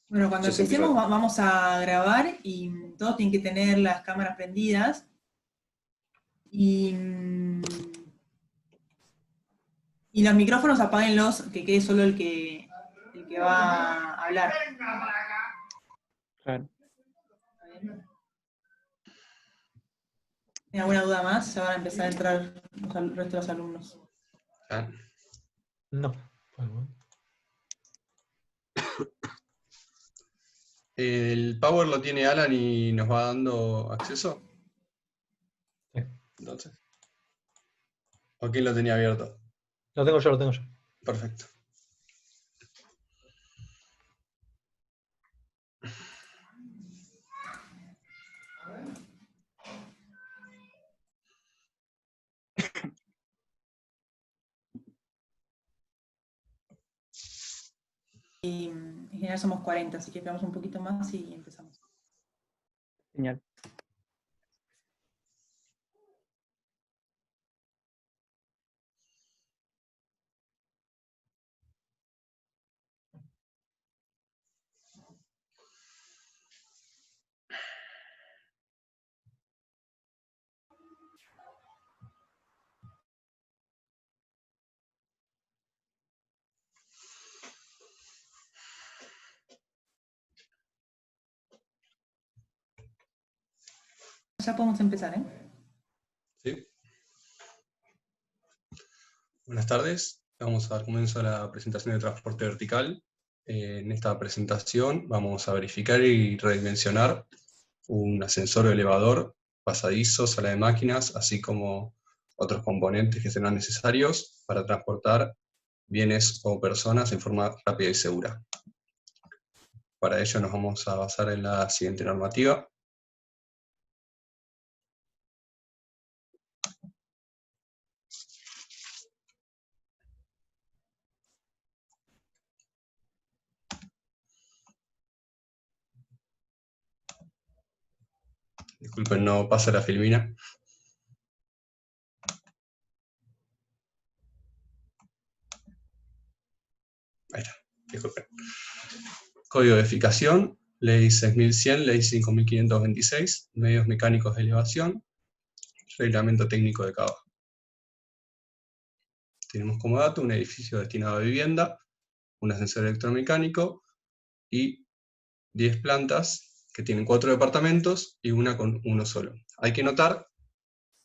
Bueno, cuando Eso es empecemos impecable. vamos a grabar y todos tienen que tener las cámaras prendidas y, y los micrófonos apáguenlos, que quede solo el que va a hablar. Claro. ¿Tienen alguna duda más? Ya van a empezar a entrar el resto de los alumnos. Ah, No. Bueno, ¿el Power lo tiene Alan y nos va dando acceso? sí. Entonces. ¿O quién lo tenía abierto? Lo tengo yo, lo tengo yo. Perfecto. En general somos 40, así que esperamos un poquito más y empezamos. Genial. Ya podemos empezar, ¿eh? ¿Sí? Buenas tardes. Vamos a dar comienzo a la presentación de transporte vertical. En esta presentación vamos a verificar y redimensionar un ascensor o elevador, pasadizo, sala de máquinas, así como otros componentes que serán necesarios para transportar bienes o personas en forma rápida y segura. Para ello nos vamos a basar en la siguiente normativa. Disculpen, no pasa la filmina. Ahí está, disculpen. Código de edificación, ley 6100, ley 5526, medios mecánicos de elevación, reglamento técnico de cada. Tenemos como dato un edificio destinado a vivienda, un ascensor electromecánico y 10 plantas que tienen 4 departamentos y una con uno solo. Hay que notar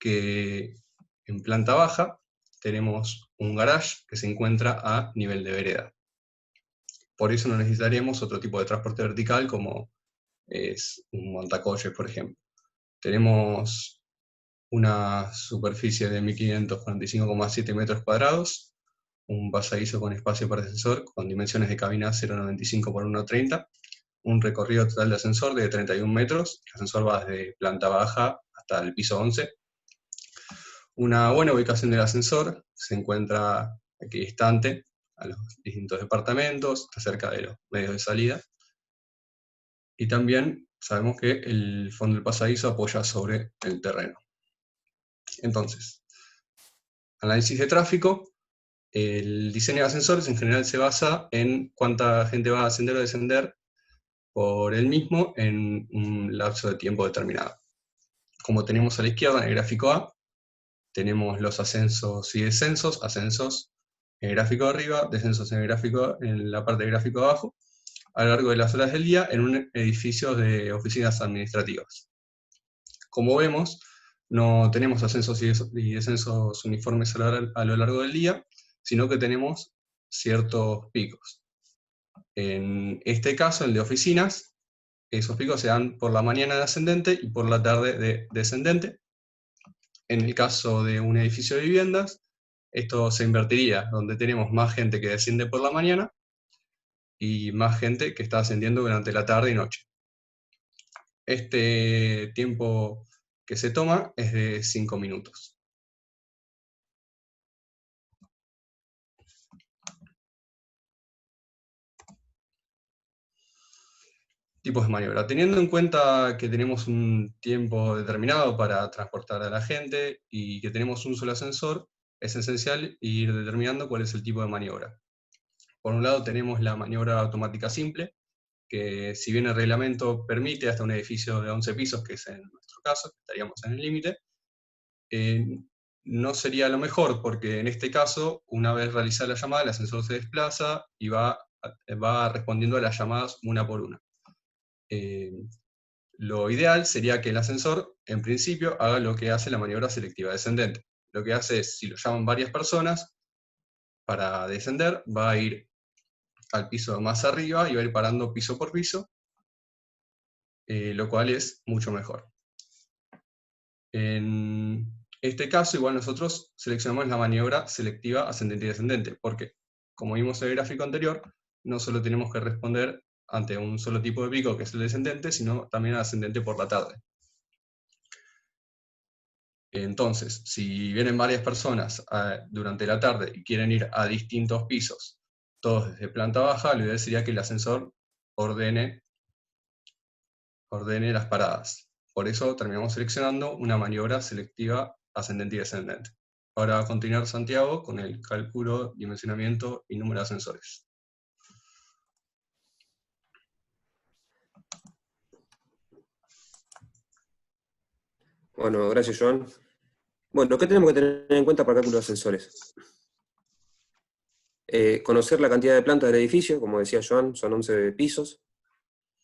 que en planta baja tenemos un garage que se encuentra a nivel de vereda. Por eso no necesitaremos otro tipo de transporte vertical como es un montacoches, por ejemplo. Tenemos una superficie de 1545,7 metros cuadrados, un pasadizo con espacio para ascensor con dimensiones de cabina 0,95 por 1,30, un recorrido total de ascensor de 31 metros, el ascensor va desde planta baja hasta el piso 11. Una buena ubicación del ascensor, se encuentra equidistante a los distintos departamentos, está cerca de los medios de salida, y también sabemos que el fondo del pasadizo apoya sobre el terreno. Entonces, análisis de tráfico. El diseño de ascensores en general se basa en cuánta gente va a ascender o descender por el mismo en un lapso de tiempo determinado. Como tenemos a la izquierda en el gráfico A, tenemos los ascensos y descensos, ascensos en el gráfico de arriba, descensos en la parte del gráfico de abajo, a lo largo de las horas del día en un edificio de oficinas administrativas. Como vemos, no tenemos ascensos y descensos uniformes a lo largo del día, sino que tenemos ciertos picos. En este caso, el de oficinas, esos picos se dan por la mañana de ascendente y por la tarde de descendente. En el caso de un edificio de viviendas, esto se invertiría, donde tenemos más gente que desciende por la mañana y más gente que está ascendiendo durante la tarde y noche. Este tiempo que se toma es de 5 minutos. Tipos de maniobra. Teniendo en cuenta que tenemos un tiempo determinado para transportar a la gente y que tenemos un solo ascensor, es esencial ir determinando cuál es el tipo de maniobra. Por un lado tenemos la maniobra automática simple, que si bien el reglamento permite hasta un edificio de 11 pisos, que es en nuestro caso, estaríamos en el límite, no sería lo mejor, porque en este caso, una vez realizada la llamada, el ascensor se desplaza y va respondiendo a las llamadas una por una. Lo ideal sería que el ascensor, en principio, haga lo que hace la maniobra selectiva descendente. Lo que hace es, si lo llaman varias personas, para descender, va a ir al piso más arriba y va a ir parando piso por piso, lo cual es mucho mejor. En este caso, igual nosotros seleccionamos la maniobra selectiva ascendente y descendente, porque, como vimos en el gráfico anterior, no solo tenemos que responder ante un solo tipo de pico, que es el descendente, sino también al ascendente por la tarde. Entonces, si vienen varias personas durante la tarde y quieren ir a distintos pisos, todos desde planta baja, lo ideal sería que el ascensor ordene las paradas. Por eso terminamos seleccionando una maniobra selectiva ascendente y descendente. Ahora va a continuar Santiago con el cálculo, dimensionamiento y número de ascensores. Bueno, gracias, Joan. Bueno, ¿qué tenemos que tener en cuenta para cálculo de ascensores? Conocer la cantidad de plantas del edificio, como decía Joan, son 11 pisos.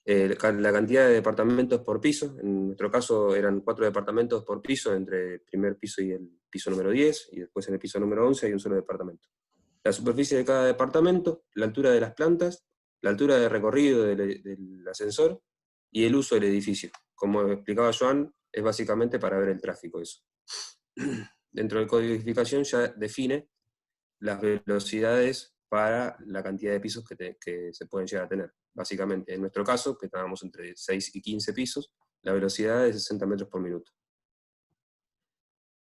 La cantidad de departamentos por piso, en nuestro caso eran 4 departamentos por piso, entre el primer piso y el piso número 10, y después en el piso número 11 hay un solo departamento. La superficie de cada departamento, la altura de las plantas, la altura de recorrido del ascensor, y el uso del edificio. Como explicaba Joan, es básicamente para ver el tráfico eso. Dentro del código de edificación ya define las velocidades para la cantidad de pisos que se pueden llegar a tener. Básicamente, en nuestro caso, que estábamos entre 6 y 15 pisos, la velocidad es 60 metros por minuto.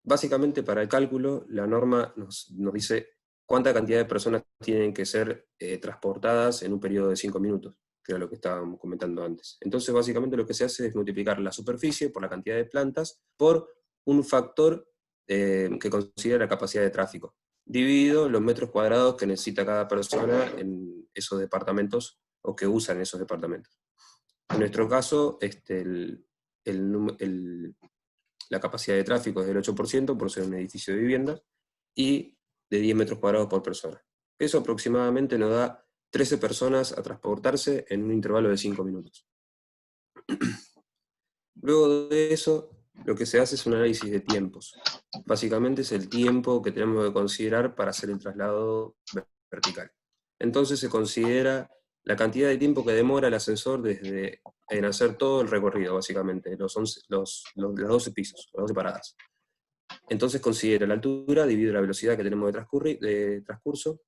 Básicamente, para el cálculo, la norma nos dice cuánta cantidad de personas tienen que ser transportadas en un periodo de 5 minutos, que era lo que estábamos comentando antes. Entonces, básicamente lo que se hace es multiplicar la superficie por la cantidad de plantas por un factor que considera la capacidad de tráfico, dividido los metros cuadrados que necesita cada persona en esos departamentos o que usan esos departamentos. En nuestro caso, la capacidad de tráfico es del 8% por ser un edificio de viviendas y de 10 metros cuadrados por persona. Eso aproximadamente nos da 13 personas a transportarse en un intervalo de 5 minutos. Luego de eso, lo que se hace es un análisis de tiempos. Básicamente es el tiempo que tenemos que considerar para hacer el traslado vertical. Entonces se considera la cantidad de tiempo que demora el ascensor en hacer todo el recorrido, básicamente, los 12 pisos, las 12 paradas. Entonces considera la altura, divide la velocidad que tenemos de transcurso,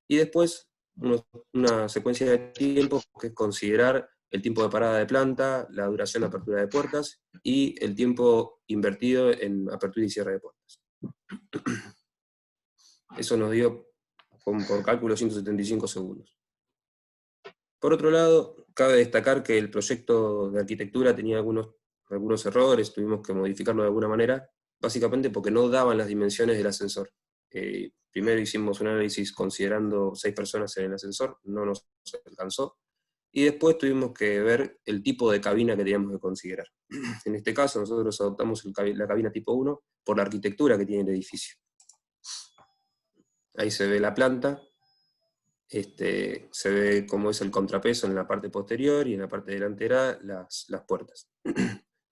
y después una secuencia de tiempo que es considerar el tiempo de parada de planta, la duración de apertura de puertas, y el tiempo invertido en apertura y cierre de puertas. Eso nos dio, por cálculo, 175 segundos. Por otro lado, cabe destacar que el proyecto de arquitectura tenía algunos errores, tuvimos que modificarlo de alguna manera, básicamente porque no daban las dimensiones del ascensor. Primero hicimos un análisis considerando 6 personas en el ascensor, no nos alcanzó, y después tuvimos que ver el tipo de cabina que teníamos que considerar. En este caso nosotros adoptamos la cabina tipo 1 por la arquitectura que tiene el edificio. Ahí se ve la planta, se ve cómo es el contrapeso en la parte posterior y en la parte delantera las puertas.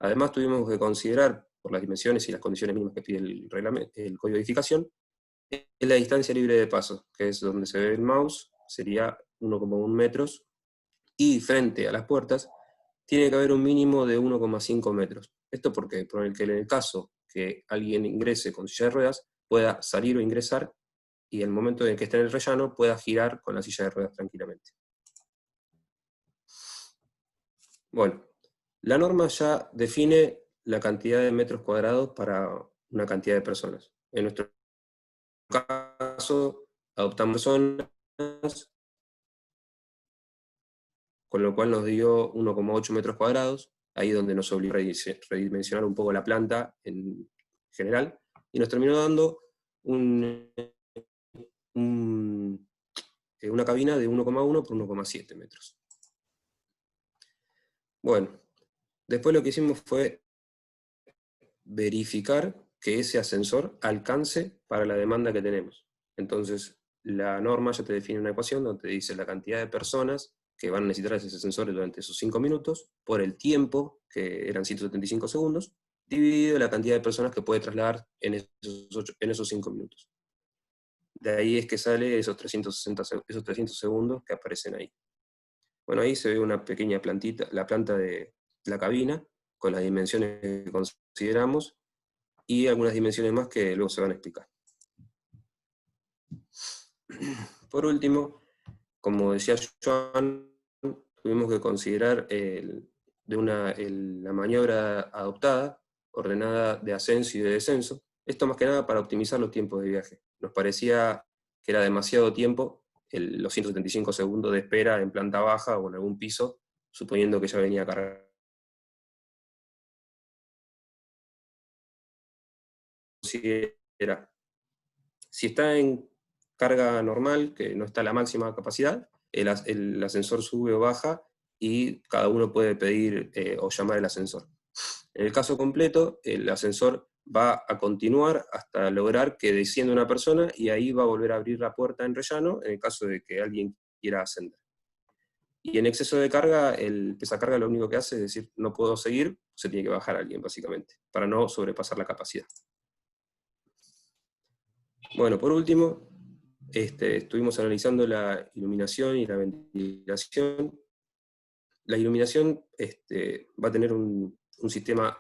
Además tuvimos que considerar, por las dimensiones y las condiciones mínimas que pide el código de edificación, la distancia libre de paso, que es donde se ve el mouse, sería 1,1 metros, y frente a las puertas tiene que haber un mínimo de 1,5 metros. Esto porque en el caso que alguien ingrese con silla de ruedas, pueda salir o ingresar, y el momento en que esté en el rellano pueda girar con la silla de ruedas tranquilamente. Bueno, la norma ya define la cantidad de metros cuadrados para una cantidad de personas. En nuestro caso, adoptamos zonas, con lo cual nos dio 1,8 metros cuadrados, ahí donde nos obligó a redimensionar un poco la planta en general, y nos terminó dando una cabina de 1,1 por 1,7 metros. Bueno, después lo que hicimos fue verificar que ese ascensor alcance para la demanda que tenemos. Entonces, la norma ya te define una ecuación donde te dice la cantidad de personas que van a necesitar ese ascensor durante esos 5 minutos, por el tiempo, que eran 175 segundos, dividido la cantidad de personas que puede trasladar en esos 5 minutos. De ahí es que sale esos 300 segundos que aparecen ahí. Bueno, ahí se ve una pequeña plantita, la planta de la cabina, con las dimensiones que consideramos, y algunas dimensiones más que luego se van a explicar. Por último, como decía Joan, tuvimos que considerar la maniobra adoptada, ordenada de ascenso y de descenso, esto más que nada para optimizar los tiempos de viaje. Nos parecía que era demasiado tiempo los 175 segundos de espera en planta baja o en algún piso, suponiendo que ya venía cargado. Si está en carga normal, que no está a la máxima capacidad, el ascensor sube o baja y cada uno puede pedir o llamar el ascensor. En el caso completo, el ascensor va a continuar hasta lograr que descienda una persona y ahí va a volver a abrir la puerta en rellano en el caso de que alguien quiera ascender. Y en exceso de carga, el pesacarga lo único que hace es decir, no puedo seguir, se tiene que bajar alguien básicamente, para no sobrepasar la capacidad. Bueno, por último, estuvimos analizando la iluminación y la ventilación. La iluminación va a tener un sistema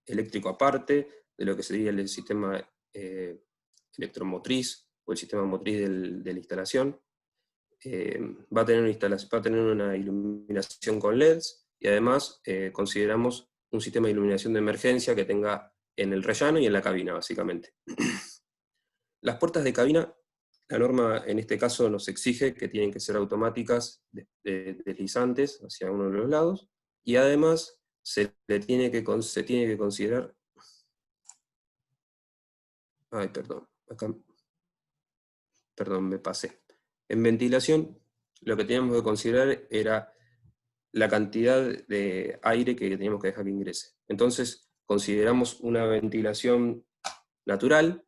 eléctrico aparte de lo que sería el sistema electromotriz o el sistema motriz de la instalación. Va a tener una iluminación con LEDs y además consideramos un sistema de iluminación de emergencia que tenga en el rellano y en la cabina, básicamente. Las puertas de cabina, la norma en este caso nos exige que tienen que ser automáticas, deslizantes hacia uno de los lados, y además se tiene que considerar... Ay, perdón, perdón, me pasé. En ventilación, lo que teníamos que considerar era la cantidad de aire que teníamos que dejar que ingrese. Entonces, consideramos una ventilación natural,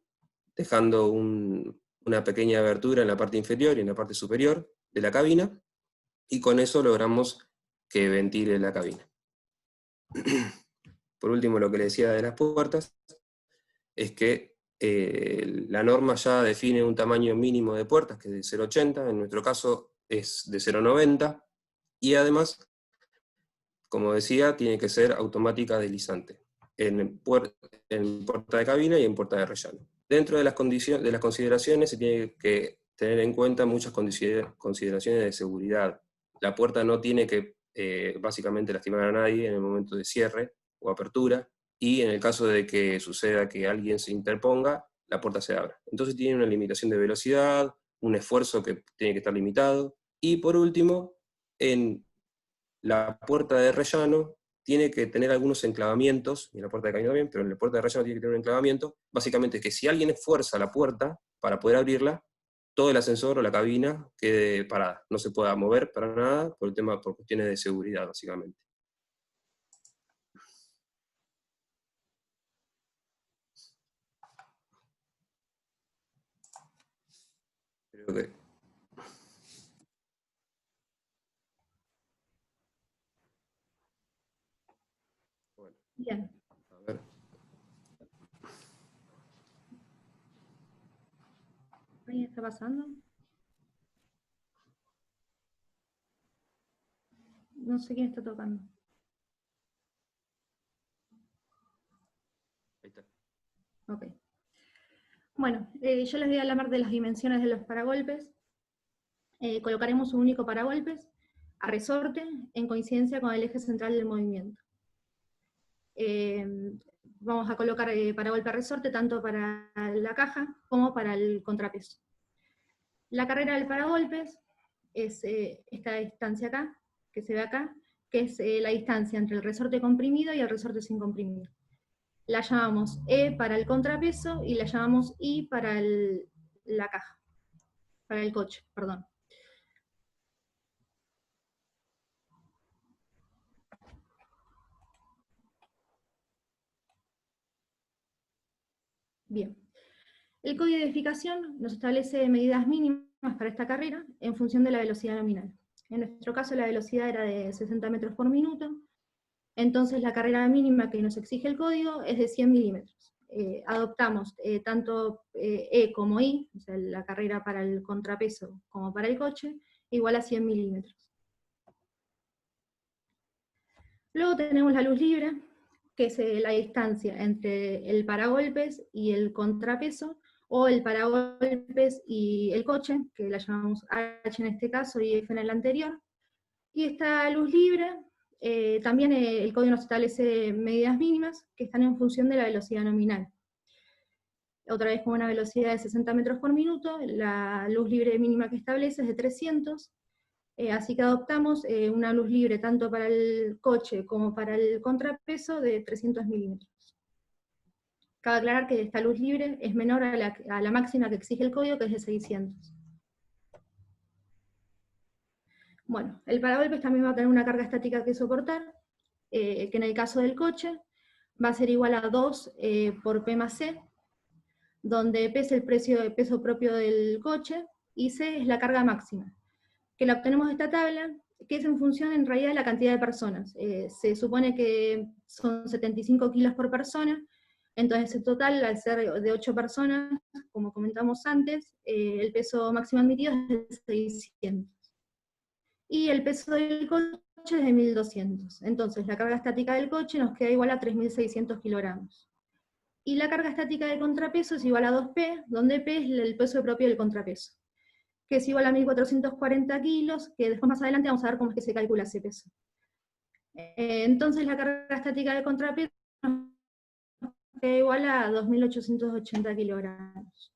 dejando una pequeña abertura en la parte inferior y en la parte superior de la cabina, y con eso logramos que ventile la cabina. Por último, lo que le decía de las puertas, es que la norma ya define un tamaño mínimo de puertas, que es de 0,80, en nuestro caso es de 0,90, y además, como decía, tiene que ser automática deslizante, en puerta de cabina y en puerta de rellano. Dentro de las consideraciones se tiene que tener en cuenta muchas consideraciones de seguridad. La puerta no tiene que básicamente lastimar a nadie en el momento de cierre o apertura, y en el caso de que suceda que alguien se interponga, la puerta se abra. Entonces tiene una limitación de velocidad, un esfuerzo que tiene que estar limitado, y por último, en la puerta de rellano tiene que tener algunos enclavamientos, y en la puerta de cabina también, pero en la puerta de rellano tiene que tener un enclavamiento, básicamente que si alguien fuerza la puerta para poder abrirla, todo el ascensor o la cabina quede parada, no se pueda mover para nada por cuestiones de seguridad, básicamente. Creo que... Bueno, Bien. a ver. ¿Qué está pasando? No sé quién está tocando. Ahí está. Ok. Bueno, yo les voy a hablar de las dimensiones de los paragolpes. Colocaremos un único paragolpes a resorte en coincidencia con el eje central del movimiento. Vamos a colocar paragolpe a resorte tanto para la caja como para el contrapeso. La carrera del paragolpes es esta distancia acá, que se ve acá, que es la distancia entre el resorte comprimido y el resorte sin comprimir. La llamamos E para el contrapeso y la llamamos I para la caja, para el coche, perdón. Bien. El código de edificación nos establece medidas mínimas para esta carrera en función de la velocidad nominal. En nuestro caso la velocidad era de 60 metros por minuto, entonces la carrera mínima que nos exige el código es de 100 milímetros. Adoptamos tanto E como I, o sea, la carrera para el contrapeso como para el coche, igual a 100 milímetros. Luego tenemos la luz libre, que es la distancia entre el paragolpes y el contrapeso, o el paragolpes y el coche, que la llamamos H en este caso y F en el anterior. Y esta luz libre, también el código nos establece medidas mínimas que están en función de la velocidad nominal. Otra vez con una velocidad de 60 metros por minuto, la luz libre mínima que establece es de 300, así que adoptamos una luz libre tanto para el coche como para el contrapeso de 300 milímetros. Cabe aclarar que esta luz libre es menor a la máxima que exige el código, que es de 600. Bueno, el paragolpes también va a tener una carga estática que soportar, que en el caso del coche va a ser igual a 2 por P más C, donde P es el peso propio del coche, y C es la carga máxima, que la obtenemos de esta tabla, que es en función en realidad de la cantidad de personas. Se supone que son 75 kilos por persona, entonces el total, al ser de 8 personas, como comentamos antes, el peso máximo admitido es de 600. Y el peso del coche es de 1200. Entonces la carga estática del coche nos queda igual a 3600 kilogramos. Y la carga estática de contrapeso es igual a 2P, donde P es el peso propio del contrapeso, que es igual a 1440 kilos, que después más adelante vamos a ver cómo es que se calcula ese peso. Entonces la carga estática de contrapeso queda igual a 2880 kilogramos.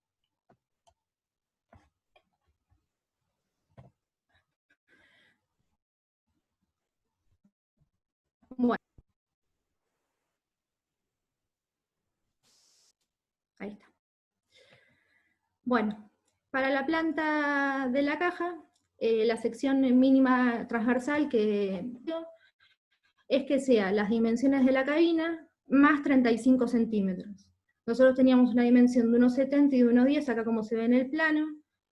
Bueno. Ahí está. Bueno, para la planta de la caja, la sección mínima transversal es que sea las dimensiones de la cabina más 35 centímetros. Nosotros teníamos una dimensión de 1,70 y de 1,10, acá como se ve en el plano,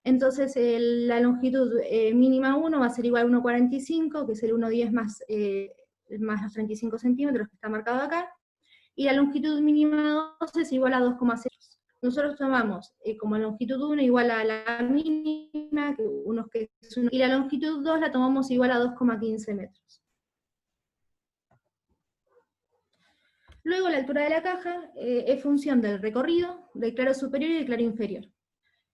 entonces la longitud mínima 1 va a ser igual a 1,45, que es el 1,10 más los 35 centímetros que está marcado acá, y la longitud mínima 2 es igual a 2,0. Nosotros tomamos como longitud 1 igual a la mínima, y la longitud 2 la tomamos igual a 2,15 metros. Luego la altura de la caja es función del recorrido, del claro superior y del claro inferior.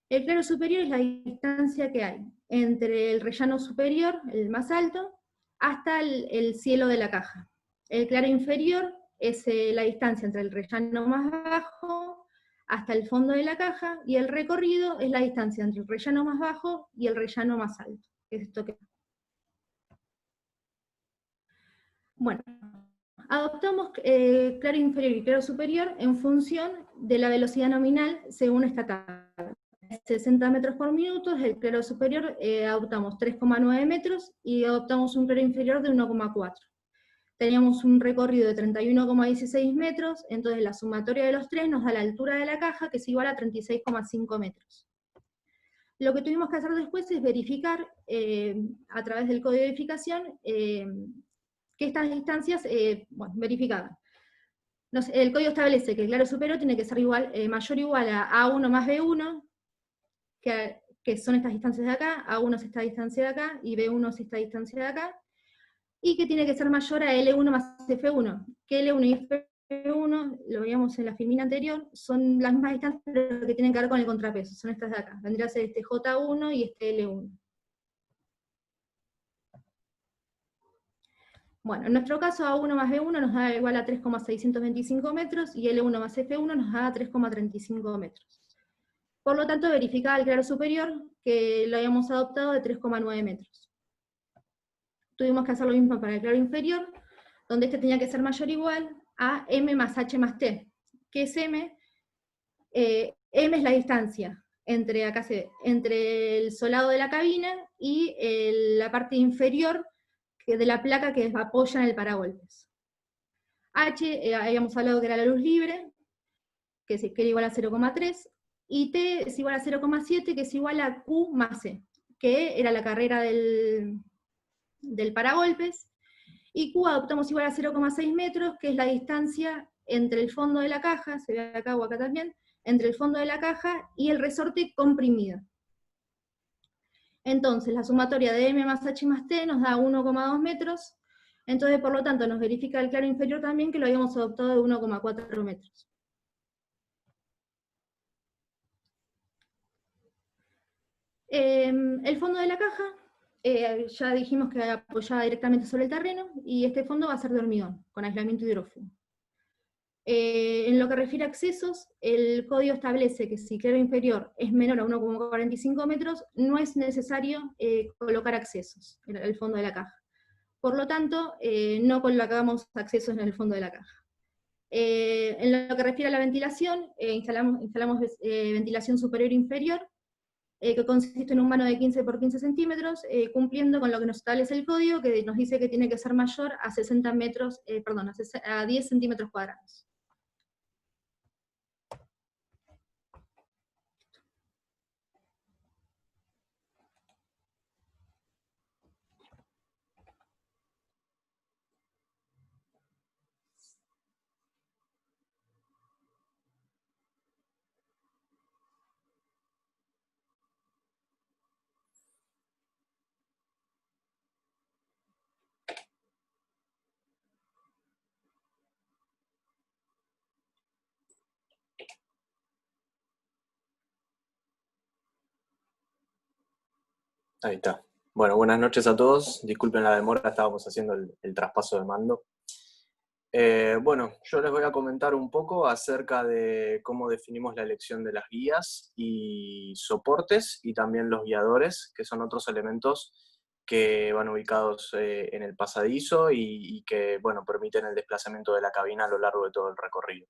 El claro superior es la distancia que hay entre el rellano superior, el más alto, hasta el cielo de la caja. El claro inferior es la distancia entre el rellano más bajo hasta el fondo de la caja, y el recorrido es la distancia entre el rellano más bajo y el rellano más alto. Es esto que... Bueno, adoptamos claro inferior y claro superior en función de la velocidad nominal según esta tabla. 60 metros por minuto, el claro superior adoptamos 3,9 metros y adoptamos un claro inferior de 1,4. Teníamos un recorrido de 31,16 metros, entonces la sumatoria de los tres nos da la altura de la caja, que es igual a 36,5 metros. Lo que tuvimos que hacer después es verificar, a través del código de edificación, que estas distancias, verificaban. El código establece que el claro superior tiene que ser mayor o igual a A1 más B1, que son estas distancias de acá, A1 es esta distancia de acá, y B1 es esta distancia de acá, y que tiene que ser mayor a L1 más F1, que L1 y F1, lo veíamos en la filmina anterior, son las mismas distancias, pero que tienen que ver con el contrapeso, son estas de acá, vendría a ser este J1 y este L1. Bueno, en nuestro caso A1 más B1 nos da igual a 3,625 metros, y L1 más F1 nos da 3,35 metros. Por lo tanto, verificaba el claro superior, que lo habíamos adoptado de 3,9 metros. Tuvimos que hacer lo mismo para el claro inferior, donde este tenía que ser mayor o igual a M más H más T. ¿Qué es M? M es la distancia entre el solado de la cabina y la parte inferior de la placa que apoya en el paragolpes. H, habíamos hablado que era la luz libre, que era igual a 0,3, y T es igual a 0,7, que es igual a Q más E, que era la carrera del paragolpes, y Q adoptamos igual a 0,6 metros, que es la distancia entre el fondo de la caja, se ve acá o acá también, entre el fondo de la caja y el resorte comprimido. Entonces, la sumatoria de M más H más T nos da 1,2 metros, entonces, por lo tanto, nos verifica el claro inferior también, que lo habíamos adoptado de 1,4 metros. El fondo de la caja, ya dijimos que apoyaba directamente sobre el terreno, y este fondo va a ser de hormigón, con aislamiento hidrófugo. En lo que refiere a accesos, el código establece que si claro inferior es menor a 1,45 metros, no es necesario colocar accesos en el fondo de la caja. Por lo tanto, no colocamos accesos en el fondo de la caja. En lo que refiere a la ventilación, instalamos ventilación superior e inferior, que consiste en un vano de 15 por 15 centímetros, cumpliendo con lo que nos establece el código, que nos dice que tiene que ser mayor a 60 metros, a 10 centímetros cuadrados. Ahí está. Bueno, buenas noches a todos. Disculpen la demora, estábamos haciendo el traspaso de mando. Bueno, yo les voy a comentar un poco acerca de cómo definimos la elección de las guías y soportes, y también los guiadores, que son otros elementos que van ubicados en el pasadizo y que, bueno, permiten el desplazamiento de la cabina a lo largo de todo el recorrido.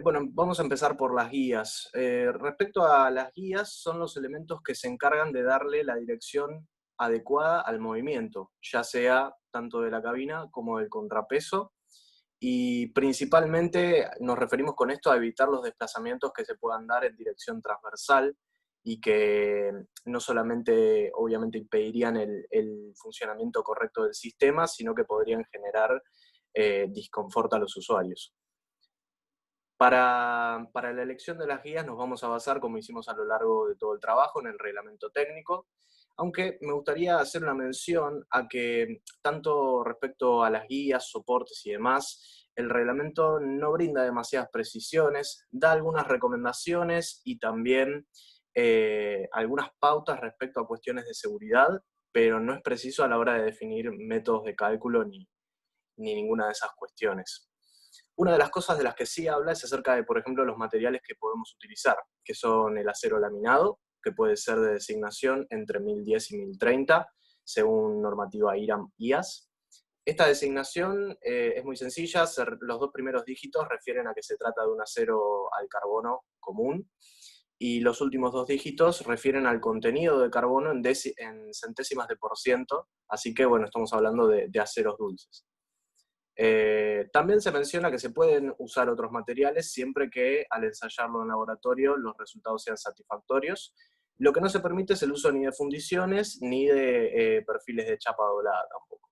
Bueno, vamos a empezar por las guías. Respecto a las guías, son los elementos que se encargan de darle la dirección adecuada al movimiento, ya sea tanto de la cabina como del contrapeso, y principalmente nos referimos con esto a evitar los desplazamientos que se puedan dar en dirección transversal y que no solamente obviamente impedirían el funcionamiento correcto del sistema, sino que podrían generar disconfort a los usuarios. Para la elección de las guías nos vamos a basar, como hicimos a lo largo de todo el trabajo, en el reglamento técnico, aunque me gustaría hacer una mención a que, tanto respecto a las guías, soportes y demás, el reglamento no brinda demasiadas precisiones, da algunas recomendaciones y también algunas pautas respecto a cuestiones de seguridad, pero no es preciso a la hora de definir métodos de cálculo ni ninguna de esas cuestiones. Una de las cosas de las que sí habla es acerca de, por ejemplo, los materiales que podemos utilizar, que son el acero laminado, que puede ser de designación entre 1010 y 1030, según normativa IRAM-IAS. Esta designación es muy sencilla, los dos primeros dígitos refieren a que se trata de un acero al carbono común, y los últimos dos dígitos refieren al contenido de carbono en centésimas de %, así que bueno, estamos hablando de aceros dulces. También se menciona que se pueden usar otros materiales siempre que al ensayarlo en laboratorio los resultados sean satisfactorios. Lo que no se permite es el uso ni de fundiciones ni de perfiles de chapa doblada tampoco.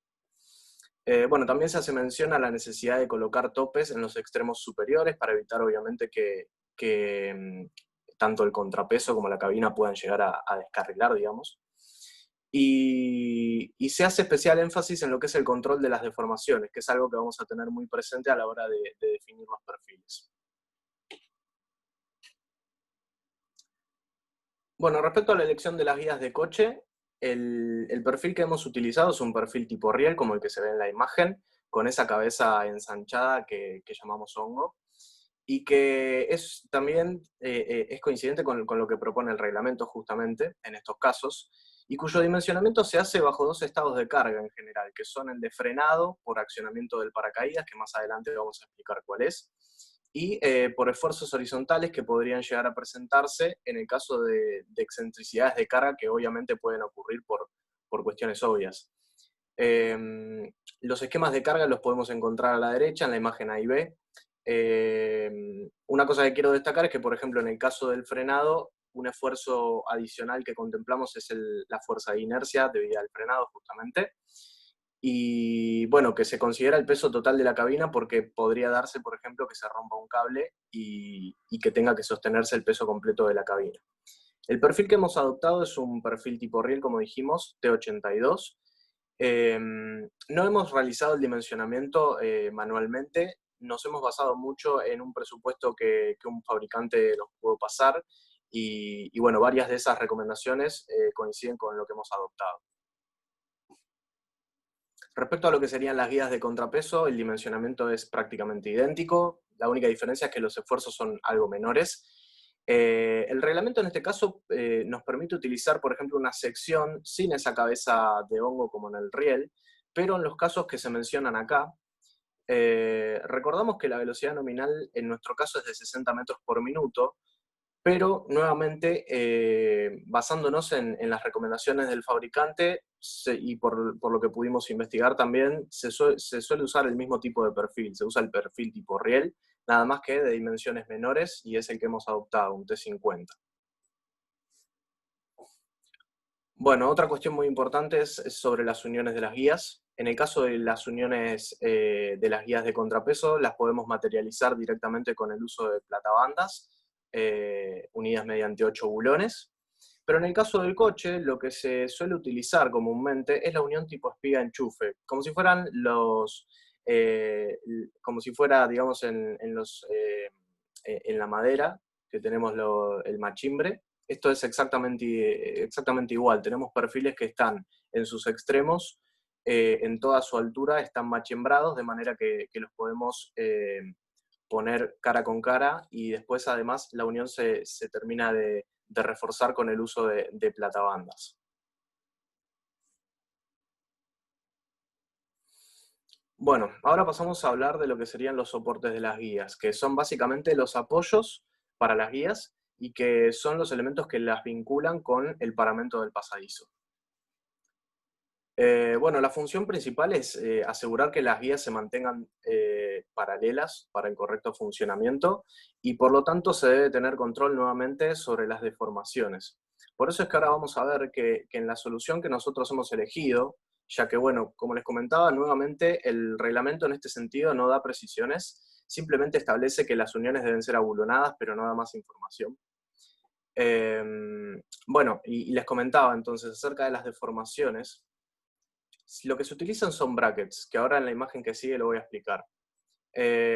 Bueno, también se hace mención a la necesidad de colocar topes en los extremos superiores para evitar obviamente que tanto el contrapeso como la cabina puedan llegar a descarrilar, digamos. Y se hace especial énfasis en lo que es el control de las deformaciones, que es algo que vamos a tener muy presente a la hora de definir los perfiles. Bueno, respecto a la elección de las guías de coche, el perfil que hemos utilizado es un perfil tipo riel, como el que se ve en la imagen, con esa cabeza ensanchada que llamamos hongo, y que también es coincidente con lo que propone el reglamento justamente en estos casos, y cuyo dimensionamiento se hace bajo dos estados de carga en general, que son el de frenado por accionamiento del paracaídas, que más adelante vamos a explicar cuál es, y por esfuerzos horizontales que podrían llegar a presentarse en el caso de excentricidades de carga que obviamente pueden ocurrir por cuestiones obvias. Los esquemas de carga los podemos encontrar a la derecha en la imagen A y B, Una cosa que quiero destacar es que, por ejemplo, en el caso del frenado, un esfuerzo adicional que contemplamos es la fuerza de inercia debido al frenado, justamente. Y bueno, que se considera el peso total de la cabina porque podría darse, por ejemplo, que se rompa un cable y que tenga que sostenerse el peso completo de la cabina. El perfil que hemos adoptado es un perfil tipo riel, como dijimos, T82. No hemos realizado el dimensionamiento manualmente, nos hemos basado mucho en un presupuesto que un fabricante nos pudo pasar y bueno, varias de esas recomendaciones coinciden con lo que hemos adoptado. Respecto a lo que serían las guías de contrapeso, el dimensionamiento es prácticamente idéntico, la única diferencia es que los esfuerzos son algo menores. El reglamento en este caso nos permite utilizar, por ejemplo, una sección sin esa cabeza de hongo como en el riel, pero en los casos que se mencionan acá, recordamos que la velocidad nominal en nuestro caso es de 60 metros por minuto, pero nuevamente, basándonos en las recomendaciones del fabricante y por lo que pudimos investigar también, se suele usar el mismo tipo de perfil, se usa el perfil tipo riel, nada más que de dimensiones menores, y es el que hemos adoptado, un T50. Bueno, otra cuestión muy importante es sobre las uniones de las guías. En el caso de las uniones de las guías de contrapeso, las podemos materializar directamente con el uso de platabandas, unidas mediante 8 bulones. Pero en el caso del coche, lo que se suele utilizar comúnmente es la unión tipo espiga-enchufe, como si fueran como si fuera, digamos, en la madera, que tenemos el machimbre. Esto es exactamente igual. Tenemos perfiles que están en sus extremos, en toda su altura, están machimbrados, de manera que los podemos poner cara con cara, y después además la unión se termina de reforzar con el uso de platabandas. Bueno, ahora pasamos a hablar de lo que serían los soportes de las guías, que son básicamente los apoyos para las guías y que son los elementos que las vinculan con el paramento del pasadizo. Bueno, la función principal es asegurar que las guías se mantengan paralelas para el correcto funcionamiento y por lo tanto se debe tener control nuevamente sobre las deformaciones. Por eso es que ahora vamos a ver que en la solución que nosotros hemos elegido, ya que, bueno, como les comentaba, nuevamente el reglamento en este sentido no da precisiones, simplemente establece que las uniones deben ser abulonadas, pero no da más información. Bueno, y les comentaba entonces acerca de las deformaciones. Lo que se utilizan son brackets, que ahora en la imagen que sigue lo voy a explicar.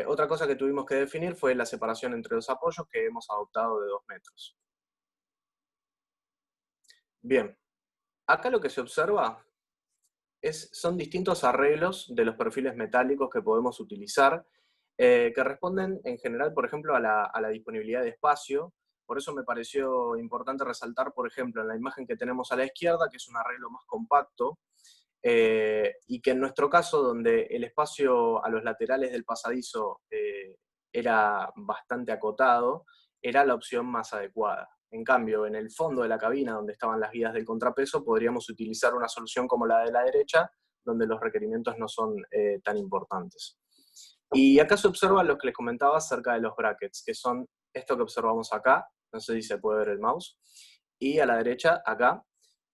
Otra cosa que tuvimos que definir fue la separación entre los apoyos, que hemos adoptado de 2 metros. Bien, acá lo que se observa son distintos arreglos de los perfiles metálicos que podemos utilizar, que responden en general, por ejemplo, a la disponibilidad de espacio. Por eso me pareció importante resaltar, por ejemplo, en la imagen que tenemos a la izquierda, que es un arreglo más compacto, y que en nuestro caso, donde el espacio a los laterales del pasadizo era bastante acotado, era la opción más adecuada. En cambio, en el fondo de la cabina, donde estaban las guías del contrapeso, podríamos utilizar una solución como la de la derecha, donde los requerimientos no son tan importantes. Y acá se observa lo que les comentaba acerca de los brackets, que son esto que observamos acá, no sé si se puede ver el mouse, y a la derecha, acá,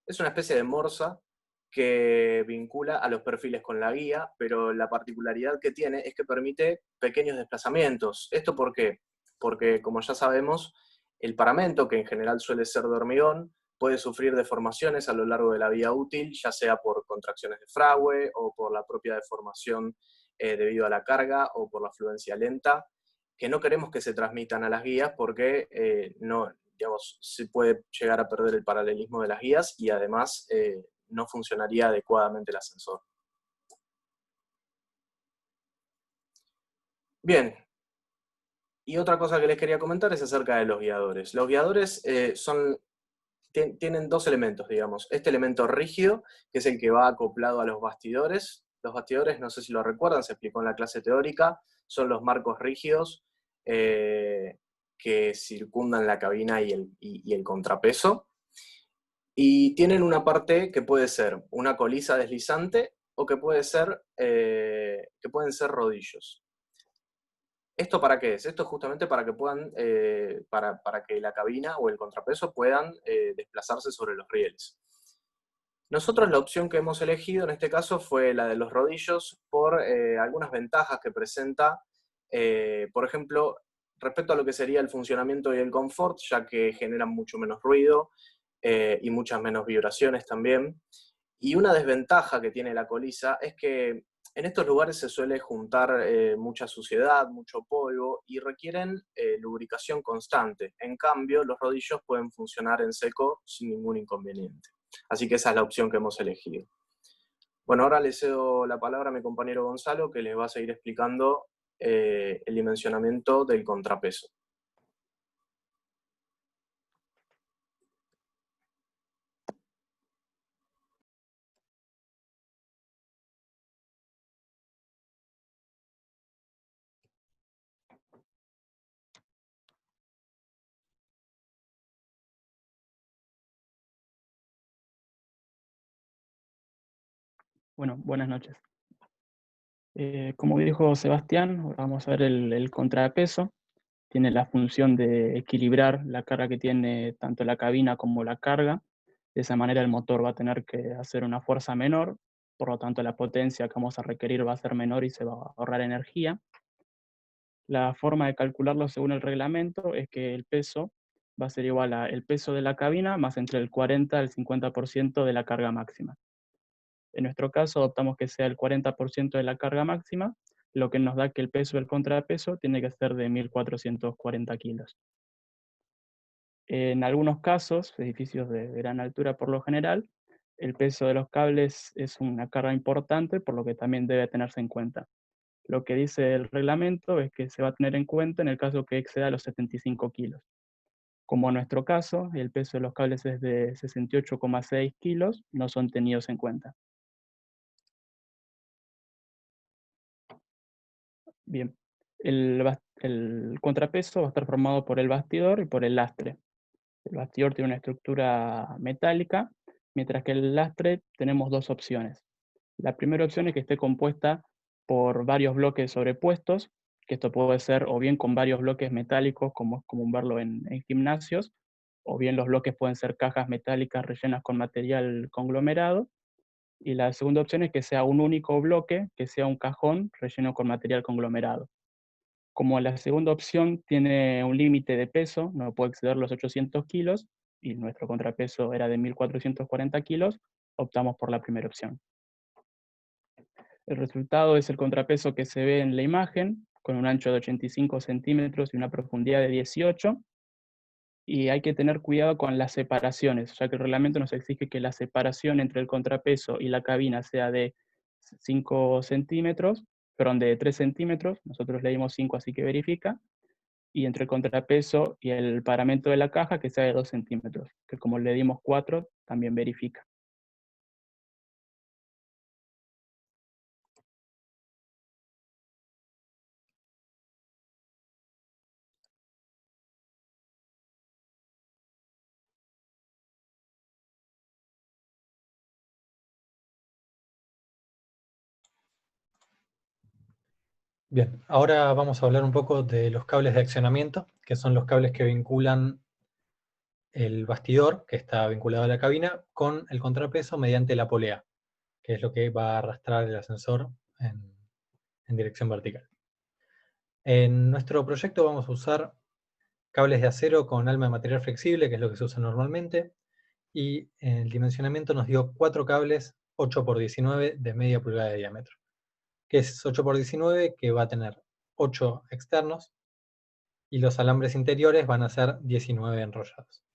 es una especie de morsa que vincula a los perfiles con la guía, pero la particularidad que tiene es que permite pequeños desplazamientos. ¿Esto por qué? Porque, como ya sabemos, el paramento, que en general suele ser de hormigón, puede sufrir deformaciones a lo largo de la vía útil, ya sea por contracciones de fragüe o por la propia deformación debido a la carga o por la fluencia lenta, que no queremos que se transmitan a las guías porque se puede llegar a perder el paralelismo de las guías y además no funcionaría adecuadamente el ascensor. Bien, y otra cosa que les quería comentar es acerca de los guiadores. Los guiadores tienen 2 elementos, digamos. Este elemento rígido, que es el que va acoplado a los bastidores. Los bastidores, no sé si lo recuerdan, se explicó en la clase teórica, son los marcos rígidos que circundan la cabina y el contrapeso. Y tienen una parte que puede ser una colisa deslizante o que pueden ser rodillos. ¿Esto para qué es? Esto es justamente para que puedan, para que la cabina o el contrapeso puedan desplazarse sobre los rieles. Nosotros la opción que hemos elegido en este caso fue la de los rodillos por algunas ventajas que presenta, por ejemplo, respecto a lo que sería el funcionamiento y el confort, ya que generan mucho menos ruido y muchas menos vibraciones también. Y una desventaja que tiene la colisa es que en estos lugares se suele juntar mucha suciedad, mucho polvo y requieren lubricación constante. En cambio, los rodillos pueden funcionar en seco sin ningún inconveniente. Así que esa es la opción que hemos elegido. Bueno, ahora le cedo la palabra a mi compañero Gonzalo, que les va a seguir explicando el dimensionamiento del contrapeso. Bueno, buenas noches. Como dijo Sebastián, ahora vamos a ver el contrapeso. Tiene la función de equilibrar la carga que tiene tanto la cabina como la carga. De esa manera el motor va a tener que hacer una fuerza menor, por lo tanto la potencia que vamos a requerir va a ser menor y se va a ahorrar energía. La forma de calcularlo según el reglamento es que el peso va a ser igual al peso de la cabina más entre el 40 al 50% de la carga máxima. En nuestro caso adoptamos que sea el 40% de la carga máxima, lo que nos da que el peso del contrapeso tiene que ser de 1.440 kilos. En algunos casos, edificios de gran altura por lo general, el peso de los cables es una carga importante, por lo que también debe tenerse en cuenta. Lo que dice el reglamento es que se va a tener en cuenta en el caso que exceda los 75 kilos. Como en nuestro caso, el peso de los cables es de 68,6 kilos, no son tenidos en cuenta. Bien, el contrapeso va a estar formado por el bastidor y por el lastre. El bastidor tiene una estructura metálica, mientras que el lastre tenemos dos opciones. La primera opción es que esté compuesta por varios bloques sobrepuestos, que esto puede ser o bien con varios bloques metálicos, como es común verlo en gimnasios, o bien los bloques pueden ser cajas metálicas rellenas con material conglomerado. Y la segunda opción es que sea un único bloque, que sea un cajón relleno con material conglomerado. Como la segunda opción tiene un límite de peso, no puede exceder los 800 kilos, y nuestro contrapeso era de 1.440 kilos, optamos por la primera opción. El resultado es el contrapeso que se ve en la imagen, con un ancho de 85 centímetros y una profundidad de 18, y hay que tener cuidado con las separaciones, ya que el reglamento nos exige que la separación entre el contrapeso y la cabina sea de 5 centímetros, perdón, de 3 centímetros, nosotros le dimos 5, así que verifica, y entre el contrapeso y el paramento de la caja que sea de 2 centímetros, que como le dimos 4, también verifica. Bien, ahora vamos a hablar un poco de los cables de accionamiento, que son los cables que vinculan el bastidor, que está vinculado a la cabina, con el contrapeso mediante la polea, que es lo que va a arrastrar el ascensor en dirección vertical. En nuestro proyecto vamos a usar cables de acero con alma de material flexible, que es lo que se usa normalmente, y el dimensionamiento nos dio 4 cables 8×19 de media pulgada de diámetro, que es 8×19, que va a tener 8 externos, y los alambres interiores van a ser 19 enrollados.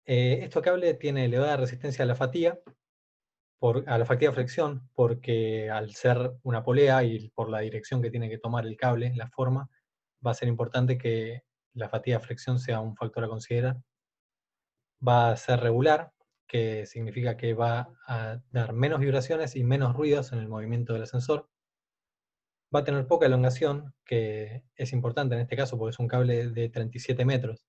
Este cable tiene elevada resistencia a la fatiga flexión, porque al ser una polea y por la dirección que tiene que tomar el cable, la forma, va a ser importante que la fatiga flexión sea un factor a considerar. Va a ser regular, que significa que va a dar menos vibraciones y menos ruidos en el movimiento del ascensor. Va a tener poca elongación, que es importante en este caso porque es un cable de 37 metros.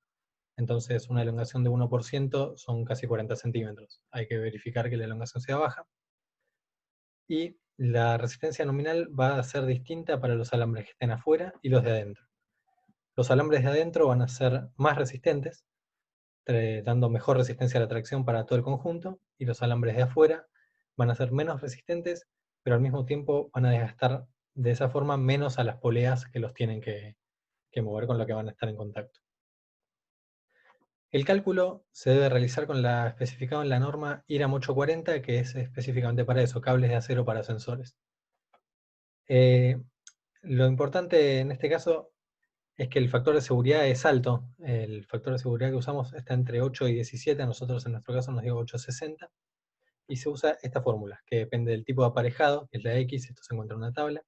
Entonces una elongación de 1% son casi 40 centímetros. Hay que verificar que la elongación sea baja. Y la resistencia nominal va a ser distinta para los alambres que estén afuera y los de adentro. Los alambres de adentro van a ser más resistentes, dando mejor resistencia a la tracción para todo el conjunto, y los alambres de afuera van a ser menos resistentes, pero al mismo tiempo van a desgastar de esa forma menos a las poleas que los tienen que mover, con lo que van a estar en contacto. El cálculo se debe realizar con la especificado en la norma IRAM 840, que es específicamente para eso, cables de acero para sensores. Lo importante en este caso es que el factor de seguridad es alto. El factor de seguridad que usamos está entre 8 y 17, a nosotros en nuestro caso nos dio 860, y se usa esta fórmula, que depende del tipo de aparejado, que es la X, esto se encuentra en una tabla,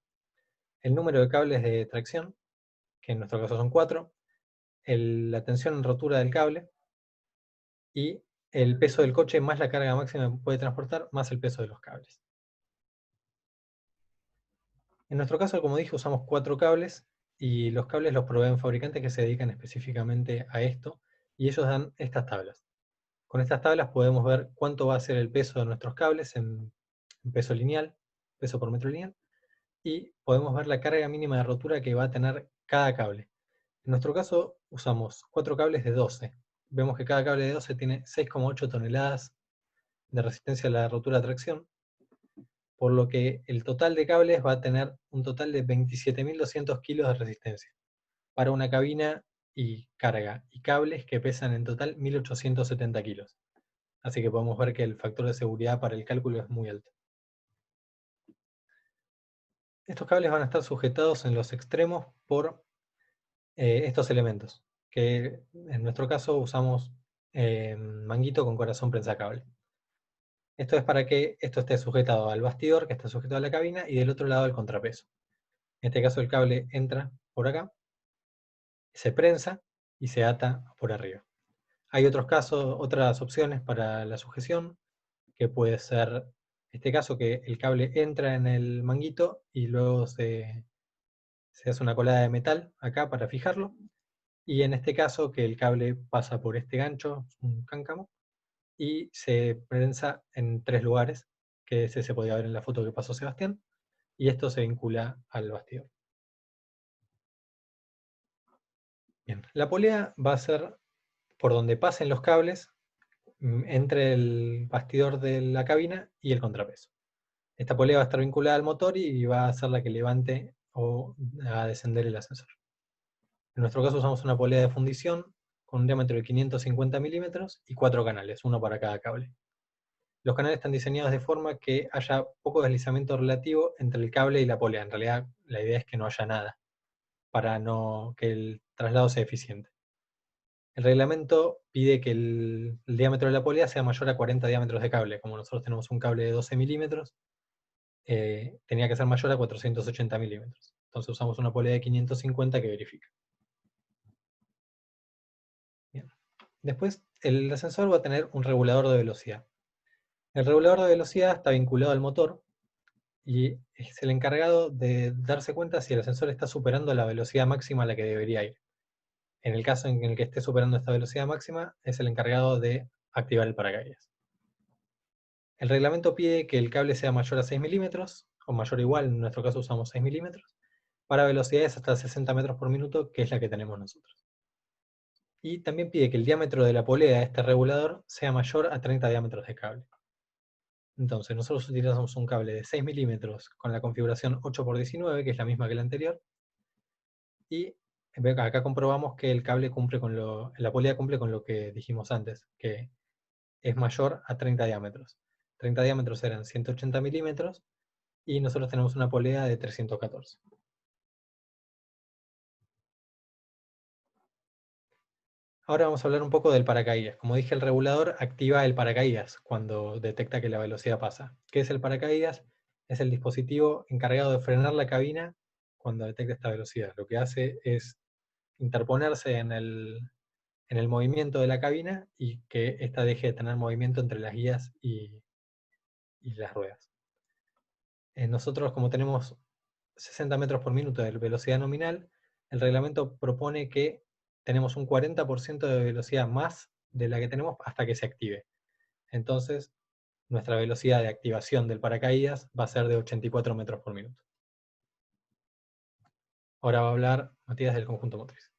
el número de cables de tracción, que en nuestro caso son 4, la tensión en rotura del cable, y el peso del coche más la carga máxima que puede transportar, más el peso de los cables. En nuestro caso, como dije, usamos 4 cables, y los cables los proveen fabricantes que se dedican específicamente a esto, y ellos dan estas tablas. Con estas tablas podemos ver cuánto va a ser el peso de nuestros cables en peso lineal, peso por metro lineal, y podemos ver la carga mínima de rotura que va a tener cada cable. En nuestro caso usamos 4 cables de 12. Vemos que cada cable de 12 tiene 6,8 toneladas de resistencia a la rotura de tracción, por lo que el total de cables va a tener un total de 27.200 kilos de resistencia, para una cabina y carga y cables que pesan en total 1.870 kilos. Así que podemos ver que el factor de seguridad para el cálculo es muy alto. Estos cables van a estar sujetados en los extremos por estos elementos, que en nuestro caso usamos manguito con corazón prensacable. Esto es para que esto esté sujetado al bastidor, que está sujetado a la cabina, y del otro lado al contrapeso. En este caso el cable entra por acá, se prensa y se ata por arriba. Hay otros casos, otras opciones para la sujeción, que puede ser este caso, que el cable entra en el manguito y luego se hace una colada de metal acá para fijarlo, y en este caso que el cable pasa por este gancho, un cáncamo, y se prensa en 3 lugares, que ese se podía ver en la foto que pasó Sebastián, y esto se vincula al bastidor. Bien, la polea va a ser por donde pasen los cables entre el bastidor de la cabina y el contrapeso. Esta polea va a estar vinculada al motor y va a ser la que levante o a descender el ascensor. En nuestro caso usamos una polea de fundición con un diámetro de 550 milímetros y 4 canales, uno para cada cable. Los canales están diseñados de forma que haya poco deslizamiento relativo entre el cable y la polea. En realidad la idea es que no haya nada, para que el traslado sea eficiente. El reglamento pide que el diámetro de la polea sea mayor a 40 diámetros de cable. Como nosotros tenemos un cable de 12 milímetros, tenía que ser mayor a 480 milímetros. Entonces usamos una polea de 550 que verifica. Bien. Después, el ascensor va a tener un regulador de velocidad. El regulador de velocidad está vinculado al motor y es el encargado de darse cuenta si el ascensor está superando la velocidad máxima a la que debería ir. En el caso en el que esté superando esta velocidad máxima, es el encargado de activar el paracaídas. El reglamento pide que el cable sea mayor a 6 milímetros, o mayor o igual, en nuestro caso usamos 6 milímetros, para velocidades hasta 60 metros por minuto, que es la que tenemos nosotros. Y también pide que el diámetro de la polea de este regulador sea mayor a 30 diámetros de cable. Entonces, nosotros utilizamos un cable de 6 milímetros con la configuración 8x19, que es la misma que la anterior, y acá comprobamos que el cable cumple con la polea cumple con lo que dijimos antes, que es mayor a 30 diámetros. 30 diámetros eran 180 milímetros, y nosotros tenemos una polea de 314. Ahora vamos a hablar un poco del paracaídas. Como dije, el regulador activa el paracaídas cuando detecta que la velocidad pasa. ¿Qué es el paracaídas? Es el dispositivo encargado de frenar la cabina cuando detecta esta velocidad. Lo que hace es interponerse en el movimiento de la cabina y que ésta deje de tener movimiento entre las guías y las ruedas. Nosotros, como tenemos 60 metros por minuto de velocidad nominal, el reglamento propone que tenemos un 40% de velocidad más de la que tenemos hasta que se active. Entonces, nuestra velocidad de activación del paracaídas va a ser de 84 metros por minuto. Ahora va a hablar Matías del conjunto motriz.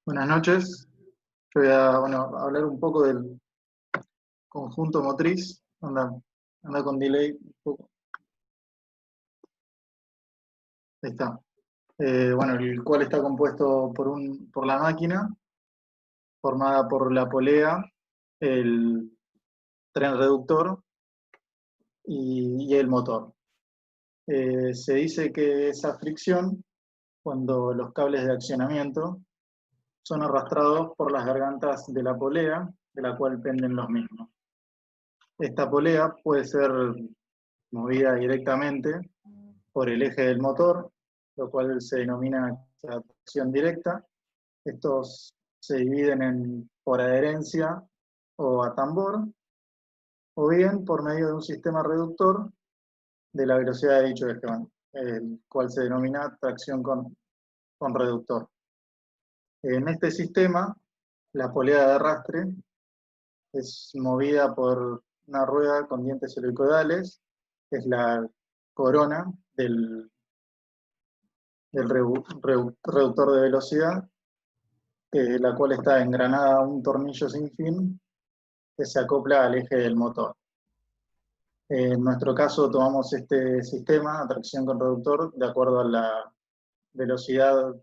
Buenas noches. Yo voy a hablar un poco del conjunto motriz. Anda con delay un poco. Ahí está. El cual está compuesto por la máquina, formada por la polea, el tren reductor y el motor. Se dice que esa fricción, cuando los cables de accionamiento son arrastrados por las gargantas de la polea, de la cual penden los mismos. Esta polea puede ser movida directamente por el eje del motor, lo cual se denomina tracción directa. Estos se dividen por adherencia o a tambor, o bien por medio de un sistema reductor de la velocidad de dicho eje, el cual se denomina tracción con reductor. En este sistema, la polea de arrastre es movida por una rueda con dientes helicoidales, que es la corona del reductor de velocidad, la cual está engranada a un tornillo sin fin que se acopla al eje del motor. En nuestro caso tomamos este sistema, tracción con reductor, de acuerdo a la velocidad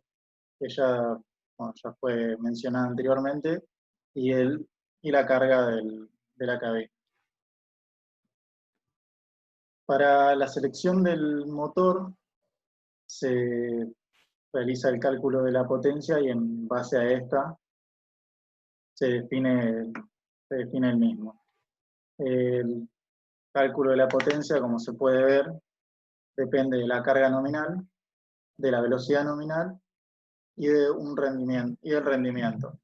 que ya fue mencionada anteriormente, y la carga de la cabina. Para la selección del motor se realiza el cálculo de la potencia y en base a esta se define el mismo. El cálculo de la potencia, como se puede ver, depende de la carga nominal, de la velocidad nominal y del rendimiento.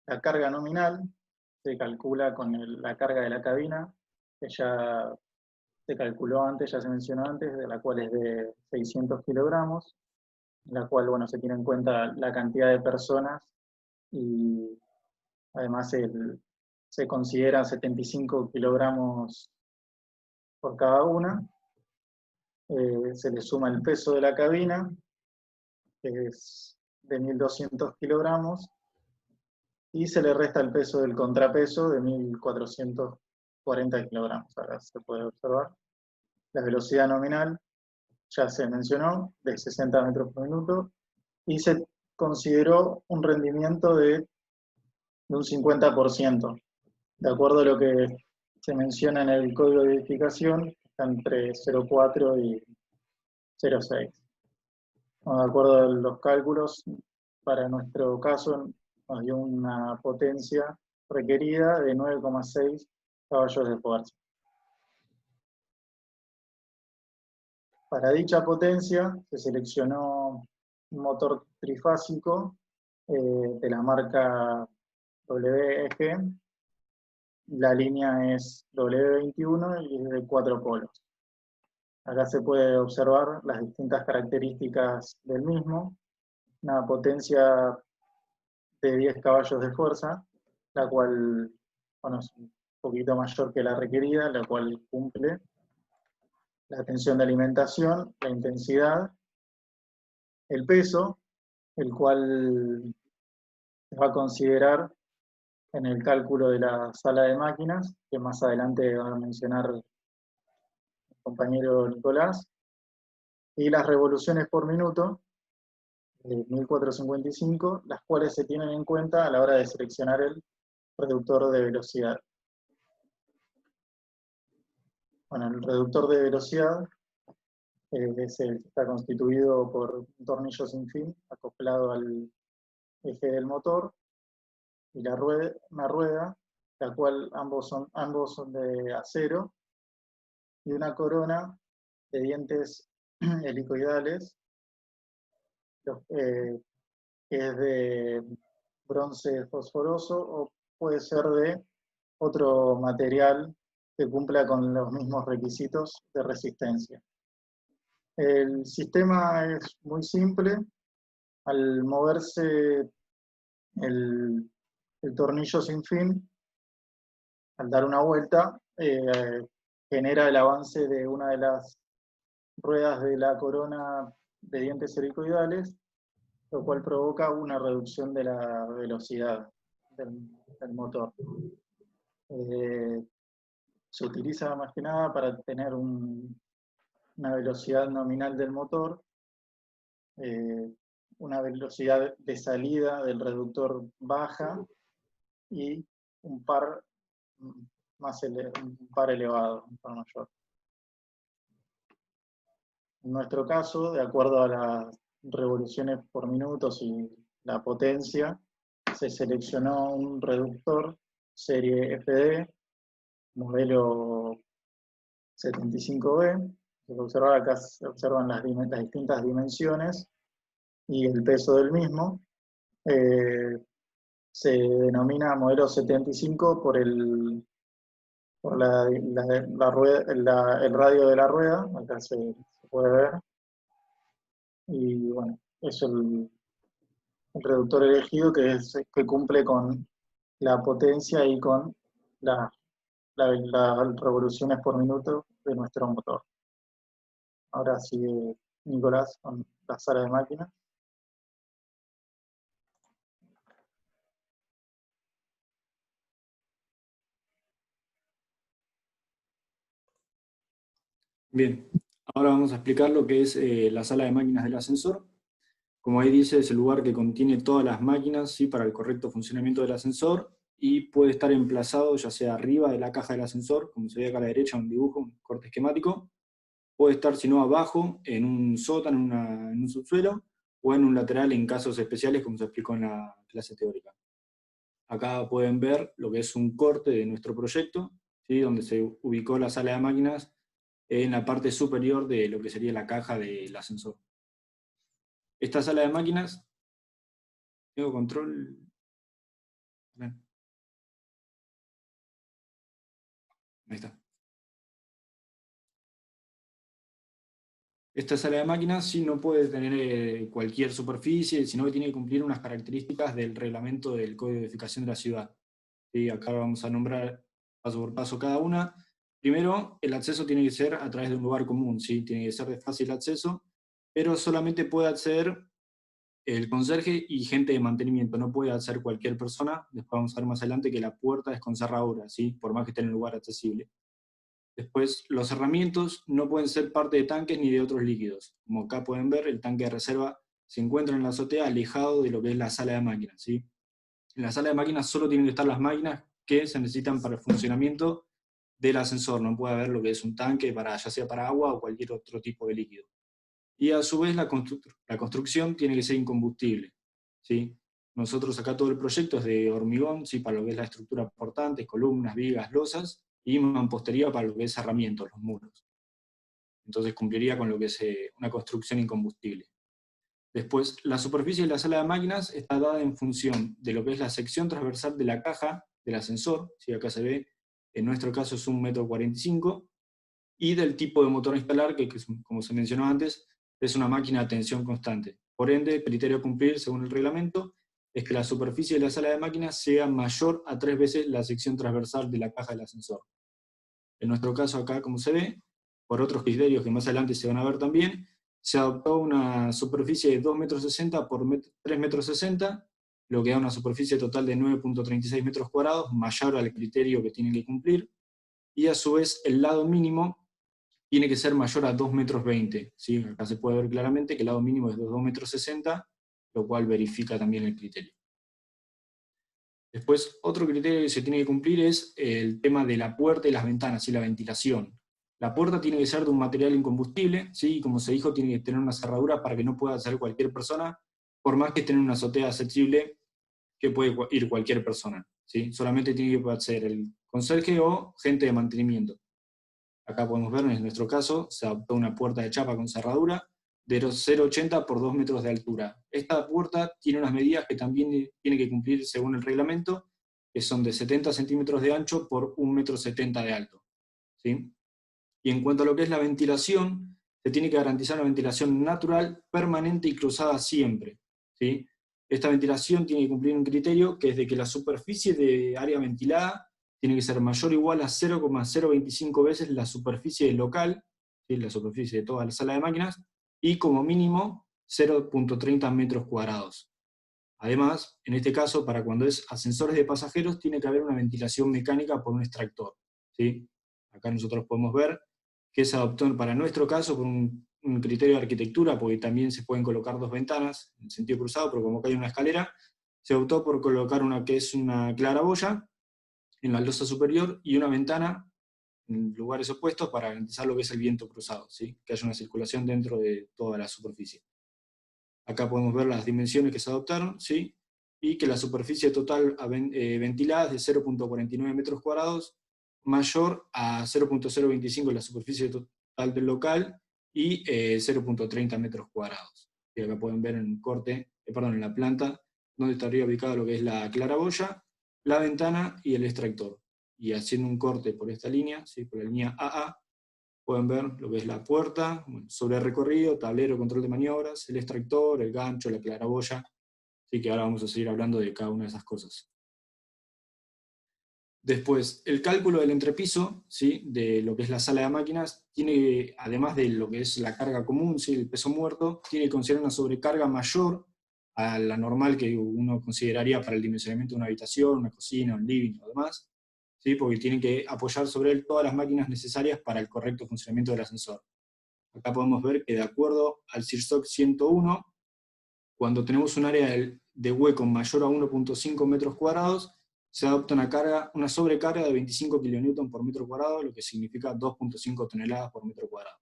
La carga nominal se calcula con la carga de la cabina, que ya se calculó antes, ya se mencionó antes, de la cual es de 600 kilogramos, en la cual se tiene en cuenta la cantidad de personas y además se considera 75 kilogramos por cada una. Se le suma el peso de la cabina, que es de 1.200 kilogramos, y se le resta el peso del contrapeso de 1.440 kilogramos. Acá se puede observar. La velocidad nominal ya se mencionó, de 60 metros por minuto, y se consideró un rendimiento de un 50%, de acuerdo a lo que se menciona en el código de edificación, está entre 0,4 y 0,6. De acuerdo a los cálculos, para nuestro caso nos dio una potencia requerida de 9,6 caballos de fuerza. Para dicha potencia se seleccionó un motor trifásico de la marca WEG. La línea es W21 y es de 4 polos. Acá se puede observar las distintas características del mismo. Una potencia de 10 caballos de fuerza, la cual es un poquito mayor que la requerida, la cual cumple. La tensión de alimentación, la intensidad, el peso, el cual se va a considerar en el cálculo de la sala de máquinas, que más adelante va a mencionar el compañero Nicolás, y las revoluciones por minuto, 1455, las cuales se tienen en cuenta a la hora de seleccionar el reductor de velocidad. El reductor de velocidad está constituido por un tornillo sin fin acoplado al eje del motor y una rueda, la cual ambos son de acero, y una corona de dientes helicoidales, que es de bronce fosforoso o puede ser de otro material que cumpla con los mismos requisitos de resistencia. El sistema es muy simple. Al moverse el tornillo sin fin, al dar una vuelta, genera el avance de una de las ruedas de la corona de dientes helicoidales, lo cual provoca una reducción de la velocidad del motor. Se utiliza más que nada para tener una velocidad nominal del motor, una velocidad de salida del reductor baja y un par elevado, un par mayor. En nuestro caso, de acuerdo a las revoluciones por minuto y la potencia, se seleccionó un reductor serie FD, modelo 75B. Acá se observan las distintas dimensiones y el peso del mismo. Se denomina modelo 75 por el radio de la rueda, acá se puede ver. Y bueno, es el reductor elegido que cumple con la potencia y con las revoluciones por minuto de nuestro motor. Ahora sigue Nicolás con la sala de máquinas. Bien, ahora vamos a explicar lo que es la sala de máquinas del ascensor. Como ahí dice, es el lugar que contiene todas las máquinas, ¿sí?, para el correcto funcionamiento del ascensor, y puede estar emplazado ya sea arriba de la caja del ascensor, como se ve acá a la derecha, un dibujo, un corte esquemático, puede estar, si no, abajo, en un sótano, en un subsuelo, o en un lateral en casos especiales, como se explicó en la clase teórica. Acá pueden ver lo que es un corte de nuestro proyecto, ¿sí?, donde se ubicó la sala de máquinas en la parte superior de lo que sería la caja del ascensor. Esta sala de máquinas, tengo control. Bien. Ahí está. Esta sala de máquinas sí no puede tener cualquier superficie, sino que tiene que cumplir unas características del reglamento del Código de Edificación de la Ciudad. ¿Sí? Acá vamos a nombrar paso por paso cada una. Primero, el acceso tiene que ser a través de un lugar común, ¿sí? Tiene que ser de fácil acceso, pero solamente puede acceder el conserje y gente de mantenimiento, no puede acceder cualquier persona. Después vamos a ver más adelante que la puerta es con cerradura, ¿sí?, por más que esté en un lugar accesible. Después, los cerramientos no pueden ser parte de tanques ni de otros líquidos. Como acá pueden ver, el tanque de reserva se encuentra en la azotea alejado de lo que es la sala de máquinas, ¿sí? En la sala de máquinas solo tienen que estar las máquinas que se necesitan para el funcionamiento del ascensor, no puede haber lo que es un tanque, ya sea para agua o cualquier otro tipo de líquido. Y a su vez la construcción tiene que ser incombustible, ¿sí? Nosotros acá todo el proyecto es de hormigón, ¿sí?, para lo que es la estructura portante, columnas, vigas, losas, y mampostería para lo que es cerramiento, los muros. Entonces cumpliría con lo que es una construcción incombustible. Después, la superficie de la sala de máquinas está dada en función de lo que es la sección transversal de la caja del ascensor, ¿sí?, acá se ve, en nuestro caso es 1,45 m, y del tipo de motor a instalar, que como se mencionó antes, es una máquina de tensión constante. Por ende, el criterio a cumplir, según el reglamento, es que la superficie de la sala de máquinas sea mayor a 3 veces la sección transversal de la caja del ascensor. En nuestro caso acá, como se ve, por otros criterios que más adelante se van a ver también, se adoptó una superficie de 2,60 m por 3,60 m, lo que da una superficie total de 9,36 metros cuadrados, mayor al criterio que tienen que cumplir, y a su vez el lado mínimo tiene que ser mayor a 2,20 m, ¿sí? Acá se puede ver claramente que el lado mínimo es de 2,60 m, lo cual verifica también el criterio. Después, otro criterio que se tiene que cumplir es el tema de la puerta y las ventanas, y la ventilación. La puerta tiene que ser de un material incombustible, ¿sí? Y como se dijo, tiene que tener una cerradura para que no pueda acceder cualquier persona, por más que esté en una azotea accesible, que puede ir cualquier persona, ¿sí? Solamente tiene que acceder el conserje o gente de mantenimiento. Acá podemos ver, en nuestro caso, se adoptó una puerta de chapa con cerradura de 0,80 por 2 metros de altura. Esta puerta tiene unas medidas que también tiene que cumplir según el reglamento, que son de 70 centímetros de ancho por 1,70 m de alto. ¿Sí? Y en cuanto a lo que es la ventilación, se tiene que garantizar una ventilación natural, permanente y cruzada siempre. ¿Sí? Esta ventilación tiene que cumplir un criterio que es de que la superficie de área ventilada tiene que ser mayor o igual a 0,025 veces la superficie local, ¿sí? La superficie de toda la sala de máquinas, y como mínimo 0,30 metros cuadrados. Además, en este caso, para cuando es ascensores de pasajeros, tiene que haber una ventilación mecánica por un extractor. ¿Sí? Acá nosotros podemos ver que se adoptó para nuestro caso por un criterio de arquitectura, porque también se pueden colocar dos ventanas en sentido cruzado, pero como acá hay una escalera, se optó por colocar una que es una claraboya en la losa superior y una ventana en lugares opuestos para garantizar lo que es el viento cruzado, ¿sí? Que haya una circulación dentro de toda la superficie. Acá podemos ver las dimensiones que se adoptaron, ¿sí? Y que la superficie total ventilada es de 0,49 metros cuadrados, mayor a 0,025 la superficie total del local, y 0,30 metros cuadrados. Y acá pueden ver en corte, en la planta, donde estaría ubicado lo que es la claraboya, la ventana y el extractor. Y haciendo un corte por esta línea, ¿sí? Por la línea AA, pueden ver lo que es la puerta, sobre el recorrido, tablero, control de maniobras, el extractor, el gancho, la claraboya. Así que ahora vamos a seguir hablando de cada una de esas cosas. Después, el cálculo del entrepiso, ¿sí? De lo que es la sala de máquinas, tiene, además de lo que es la carga común, ¿sí? El peso muerto, tiene que considerar una sobrecarga mayor a la normal que uno consideraría para el dimensionamiento de una habitación, una cocina, un living o demás, ¿sí? Porque tiene que apoyar sobre él todas las máquinas necesarias para el correcto funcionamiento del ascensor. Acá podemos ver que de acuerdo al CIRSOC 101, cuando tenemos un área de hueco mayor a 1,5 metros cuadrados, se adopta una sobrecarga de 25 kN por metro cuadrado, lo que significa 2,5 toneladas por metro cuadrado.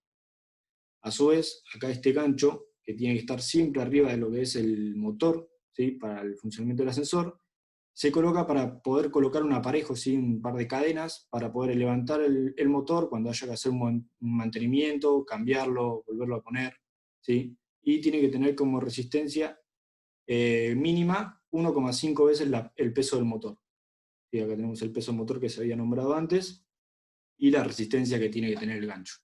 A su vez, acá este gancho, que tiene que estar siempre arriba de lo que es el motor, ¿sí? Para el funcionamiento del ascensor, se coloca para poder colocar un aparejo, ¿sí? Un par de cadenas, para poder levantar el motor cuando haya que hacer un mantenimiento, cambiarlo, volverlo a poner, ¿sí? Y tiene que tener como resistencia mínima 1,5 veces el peso del motor. ¿Sí? Acá tenemos el peso del motor que se había nombrado antes, y la resistencia que tiene que tener el gancho.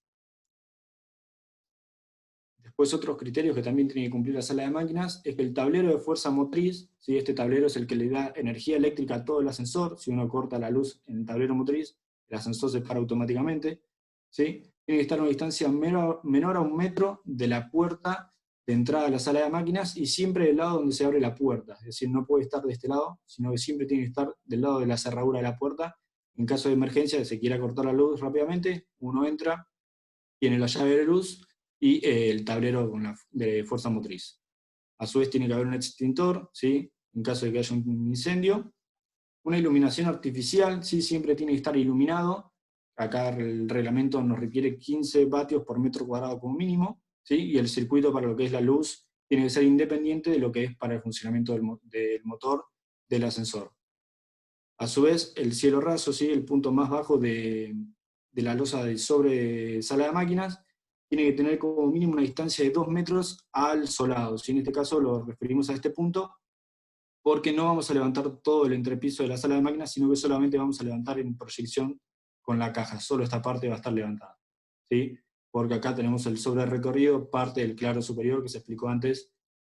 Después otros criterios que también tiene que cumplir la sala de máquinas es que el tablero de fuerza motriz, ¿sí? Este tablero es el que le da energía eléctrica a todo el ascensor. Si uno corta la luz en el tablero motriz, el ascensor se para automáticamente, ¿sí? Tiene que estar a una distancia menor a 1 metro de la puerta de entrada a la sala de máquinas, y siempre del lado donde se abre la puerta. Es decir, no puede estar de este lado, sino que siempre tiene que estar del lado de la cerradura de la puerta. En caso de emergencia, que se quiera cortar la luz rápidamente, uno entra, tiene la llave de luz y el tablero de fuerza motriz. A su vez tiene que haber un extintor, ¿sí? En caso de que haya un incendio. Una iluminación artificial, ¿sí? Siempre tiene que estar iluminado. Acá el reglamento nos requiere 15 vatios por metro cuadrado como mínimo, ¿sí? Y el circuito para lo que es la luz tiene que ser independiente de lo que es para el funcionamiento del motor del ascensor. A su vez, el cielo raso, ¿sí? El punto más bajo de la losa de sobre sala de máquinas, tiene que tener como mínimo una distancia de 2 metros al solado. ¿Sí? En este caso lo referimos a este punto, porque no vamos a levantar todo el entrepiso de la sala de máquinas, sino que solamente vamos a levantar en proyección con la caja. Solo esta parte va a estar levantada, ¿sí? Porque acá tenemos el sobre recorrido, parte del claro superior que se explicó antes,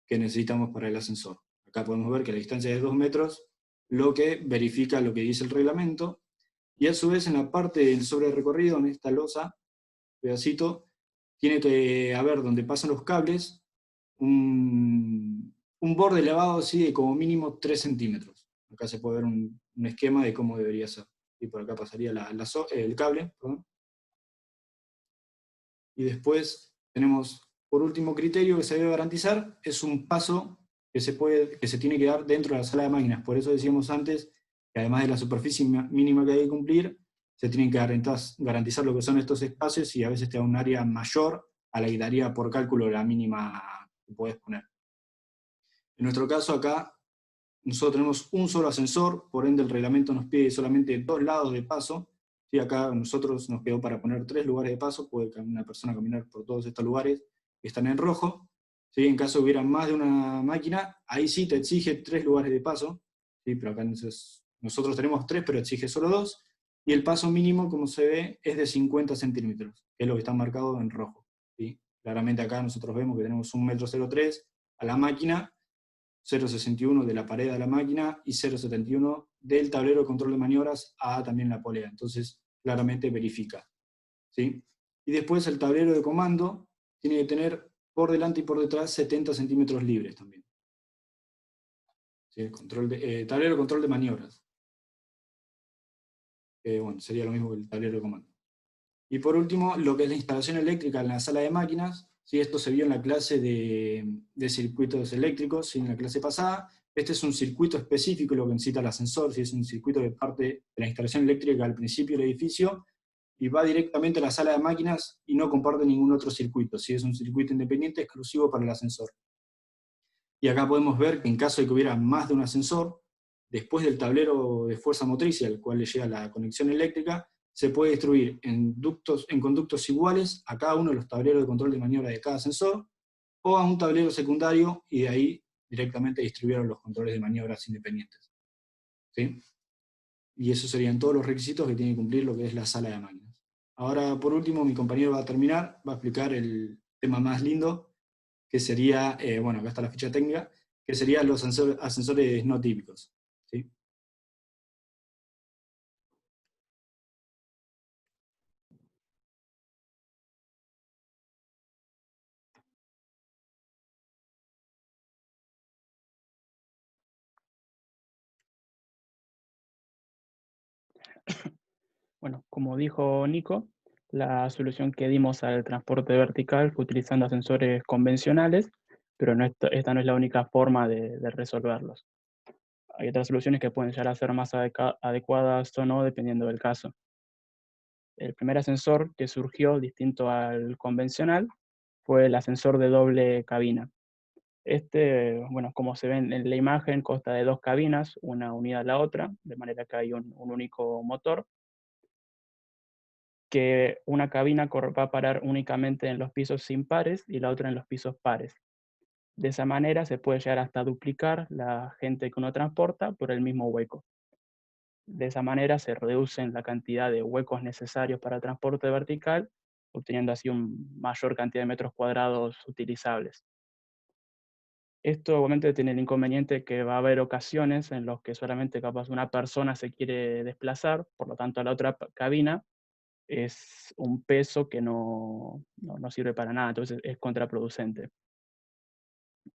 que necesitamos para el ascensor. Acá podemos ver que la distancia es de 2 metros, lo que verifica lo que dice el reglamento, y a su vez en la parte del sobre recorrido, en esta losa, pedacito, tiene que haber, donde pasan los cables, un borde elevado así de como mínimo 3 centímetros. Acá se puede ver un esquema de cómo debería ser. Y por acá pasaría el cable, perdón. Y después tenemos, por último criterio que se debe garantizar, es un paso que se tiene que dar dentro de la sala de máquinas. Por eso decíamos antes que además de la superficie mínima que hay que cumplir, se tienen que garantizar lo que son estos espacios, y a veces te da un área mayor a la que daría por cálculo la mínima que podés poner. En nuestro caso acá, nosotros tenemos un solo ascensor, por ende el reglamento nos pide solamente 2 lados de paso. ¿Sí? Acá nosotros nos quedó para poner 3 lugares de paso, puede una persona caminar por todos estos lugares que están en rojo. ¿Sí? En caso hubiera más de una máquina, ahí sí te exige 3 lugares de paso, ¿sí? Pero acá Nosotros tenemos 3, pero exige solo 2, y el paso mínimo, como se ve, es de 50 centímetros, que es lo que está marcado en rojo, ¿sí? Claramente acá nosotros vemos que tenemos 1,03 m a la máquina, 0,61 de la pared a la máquina, y 0,71 del tablero de control de maniobras a también la polea. Entonces, claramente verifica, ¿sí? Y después el tablero de comando tiene que tener por delante y por detrás 70 centímetros libres también. ¿Sí? Tablero de control de maniobras. Bueno, sería lo mismo que el tablero de comando. Y por último, lo que es la instalación eléctrica en la sala de máquinas. ¿Sí? Esto se vio en la clase de circuitos eléctricos, ¿sí? En la clase pasada. Este es un circuito específico, lo que necesita el ascensor, ¿sí? Es un circuito que parte de la instalación eléctrica al principio del edificio, y va directamente a la sala de máquinas y no comparte ningún otro circuito, ¿sí? Es un circuito independiente exclusivo para el ascensor. Y acá podemos ver que en caso de que hubiera más de un ascensor, después del tablero de fuerza motriz al cual le llega la conexión eléctrica, se puede distribuir en conductos iguales a cada uno de los tableros de control de maniobra de cada ascensor, o a un tablero secundario, y de ahí directamente distribuir los controles de maniobras independientes. ¿Sí? Y esos serían todos los requisitos que tiene que cumplir lo que es la sala de máquinas. Ahora, por último, mi compañero va a terminar, va a explicar el tema más lindo, que sería, bueno, acá está la ficha técnica, que serían los ascensores no típicos. ¿Sí? Bueno, como dijo Nico, la solución que dimos al transporte vertical fue utilizando ascensores convencionales, pero esta no es la única forma de resolverlos. Hay otras soluciones que pueden llegar a ser más adecuadas o no, dependiendo del caso. El primer ascensor que surgió distinto al convencional fue el ascensor de doble cabina. Este, bueno, como se ve en la imagen, consta de 2 cabinas, una unida a la otra, de manera que hay un único motor, que una cabina va a parar únicamente en los pisos impares y la otra en los pisos pares. De esa manera se puede llegar hasta duplicar la gente que uno transporta por el mismo hueco. De esa manera se reducen la cantidad de huecos necesarios para el transporte vertical, obteniendo así una mayor cantidad de metros cuadrados utilizables. Esto obviamente tiene el inconveniente que va a haber ocasiones en las que solamente capaz una persona se quiere desplazar, por lo tanto la otra cabina es un peso que no sirve para nada, entonces es contraproducente.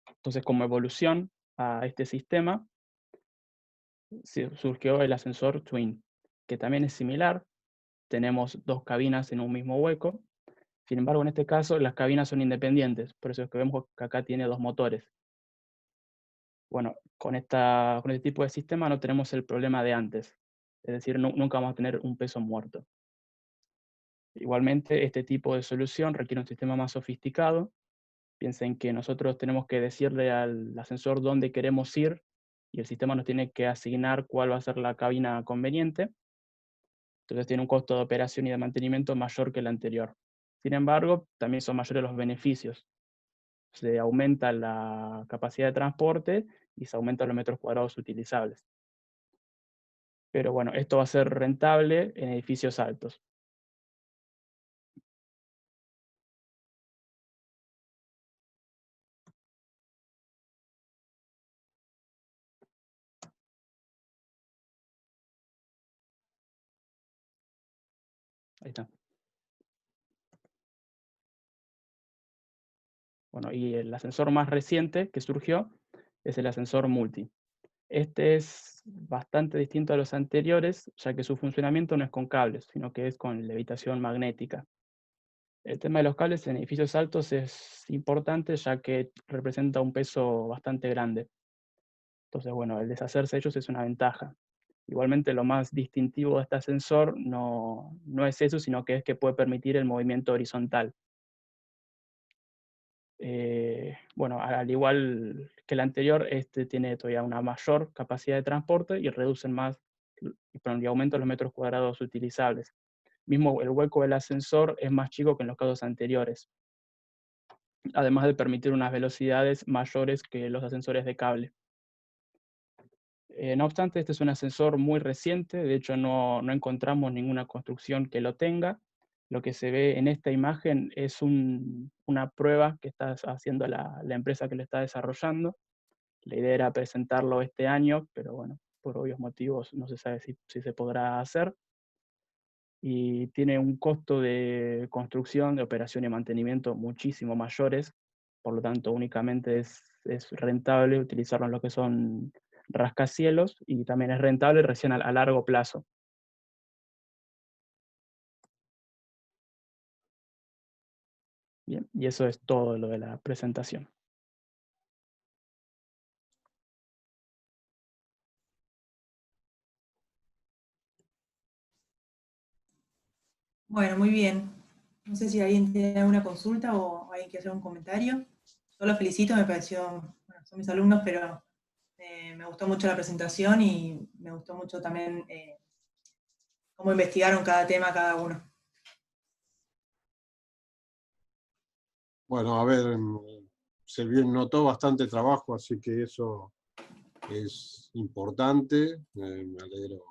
Entonces, como evolución a este sistema, surgió el ascensor Twin, que también es similar. Tenemos 2 cabinas en un mismo hueco. Sin embargo, en este caso, las cabinas son independientes, por eso es que vemos que acá tiene 2 motores. Bueno, con este tipo de sistema no tenemos el problema de antes, es decir, nunca vamos a tener un peso muerto. Igualmente, este tipo de solución requiere un sistema más sofisticado. Piensen que nosotros tenemos que decirle al ascensor dónde queremos ir, y el sistema nos tiene que asignar cuál va a ser la cabina conveniente. Entonces tiene un costo de operación y de mantenimiento mayor que el anterior. Sin embargo, también son mayores los beneficios. Se aumenta la capacidad de transporte y se aumentan los metros cuadrados utilizables. Pero bueno, esto va a ser rentable en edificios altos. Ahí está. Bueno, y el ascensor más reciente que surgió es el ascensor multi. Este es bastante distinto a los anteriores, ya que su funcionamiento no es con cables, sino que es con levitación magnética. El tema de los cables en edificios altos es importante, ya que representa un peso bastante grande. Entonces, bueno, el deshacerse de ellos es una ventaja. Igualmente, lo más distintivo de este ascensor no es eso, sino que es que puede permitir el movimiento horizontal. Bueno, al igual que el anterior, este tiene todavía una mayor capacidad de transporte y reducen más y aumenta los metros cuadrados utilizables. Mismo el hueco del ascensor es más chico que en los casos anteriores, además de permitir unas velocidades mayores que los ascensores de cable. No obstante, este es un ascensor muy reciente, de hecho no encontramos ninguna construcción que lo tenga. Lo que se ve en esta imagen es una prueba que está haciendo la empresa que lo está desarrollando. La idea era presentarlo este año, pero bueno, por obvios motivos no se sabe si se podrá hacer. Y tiene un costo de construcción, de operación y mantenimiento muchísimo mayores, por lo tanto únicamente es rentable utilizarlo en lo que son rascacielos, y también es rentable recién a largo plazo. Bien, y eso es todo lo de la presentación. Bueno, muy bien. No sé si alguien tiene alguna consulta o alguien quiere hacer un comentario. Yo los felicito, me pareció, bueno, son mis alumnos, pero me gustó mucho la presentación y me gustó mucho también cómo investigaron cada tema cada uno. Bueno, a ver, se notó bastante trabajo, así que eso es importante. Me alegro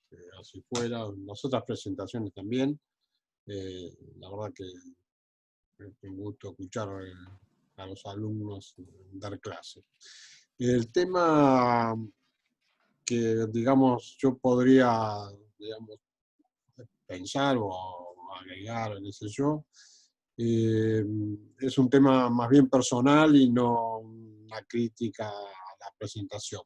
que así fuera. Las otras presentaciones también. La verdad que es un gusto escuchar a los alumnos dar clases. El tema que, digamos, yo podría, digamos, pensar o agregar, qué sé yo, es un tema más bien personal y no una crítica a la presentación.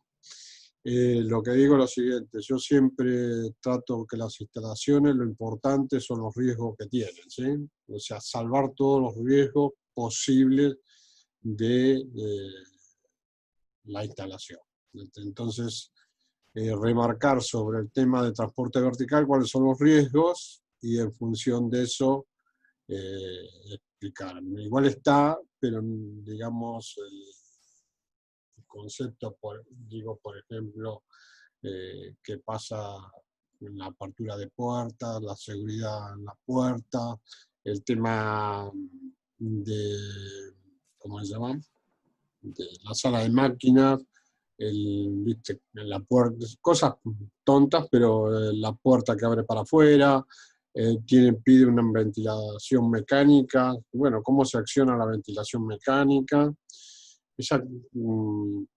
Lo que digo es lo siguiente, yo siempre trato que las instalaciones, lo importante son los riesgos que tienen, ¿sí? O sea, salvar todos los riesgos posibles de la instalación. Entonces, remarcar sobre el tema de transporte vertical cuáles son los riesgos y en función de eso explicar. Igual está, pero digamos, el concepto, digo, por ejemplo, qué pasa en la apertura de puertas, la seguridad en la puerta, el tema de, ¿cómo se llama?, de la sala de máquinas, ¿viste?, la puerta, cosas tontas, pero la puerta que abre para afuera, pide una ventilación mecánica, bueno, cómo se acciona la ventilación mecánica, esos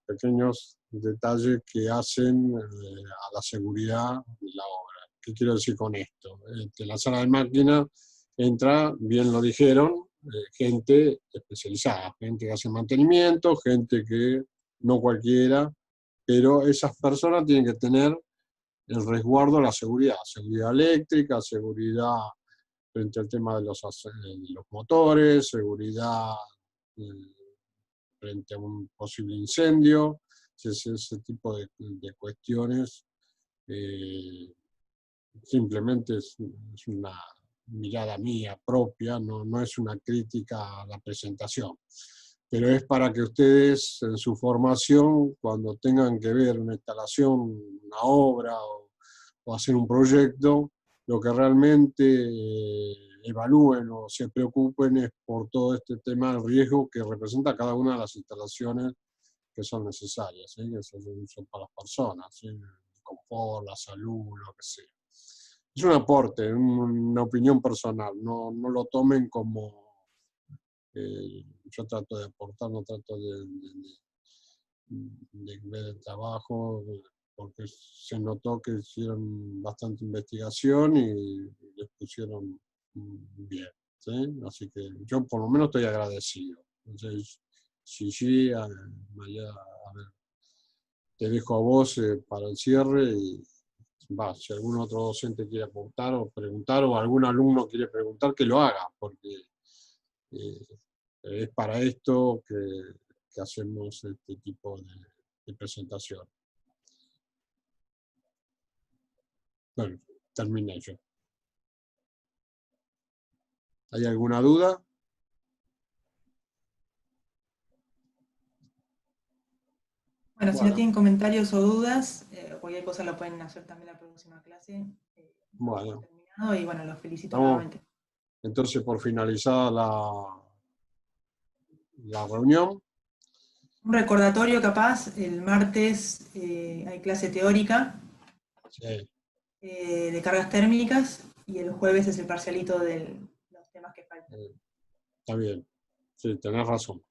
pequeños detalles que hacen a la seguridad de la obra. ¿Qué quiero decir con esto? En la sala de máquina entra, bien lo dijeron, gente especializada, gente que hace mantenimiento, gente que no cualquiera, pero esas personas tienen que tener el resguardo de la seguridad eléctrica, seguridad frente al tema de los motores, seguridad frente a un posible incendio, ese tipo de cuestiones. Simplemente es una mirada mía propia, no es una crítica a la presentación, pero es para que ustedes en su formación, cuando tengan que ver una instalación, una obra o hacer un proyecto, lo que realmente evalúen o se preocupen es por todo este tema del riesgo que representa cada una de las instalaciones que son necesarias, ¿sí?, que son para las personas, ¿sí?, el confort, la salud, lo que sea. Es un aporte, una opinión personal, no lo tomen como yo trato de aportar, no trato de ver el trabajo, porque se notó que hicieron bastante investigación y les pusieron bien, ¿sí? Así que yo por lo menos estoy agradecido. Entonces, sí, María, a ver, te dejo a vos para el cierre y si algún otro docente quiere aportar o preguntar, o algún alumno quiere preguntar, que lo haga, porque es para esto que hacemos este tipo de presentación. Bueno, terminé yo. ¿Hay alguna duda? Bueno, si no tienen comentarios o dudas, cualquier cosa lo pueden hacer también la próxima clase. Bueno. Terminado y bueno, los felicito nuevamente. Entonces, por finalizada la reunión, Un recordatorio capaz, el martes hay clase teórica Sí. de cargas térmicas y el jueves es el parcialito de los temas que faltan. Está bien. Sí, tenés razón.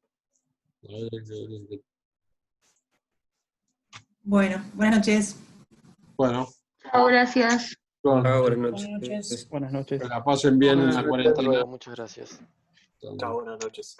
Bueno, buenas noches. Bueno, Chao, gracias. Buenas Buenas noches. noches. Buenas noches. que la pasen bien en la Hasta cuarentena. luego, muchas gracias. Chao, buenas noches.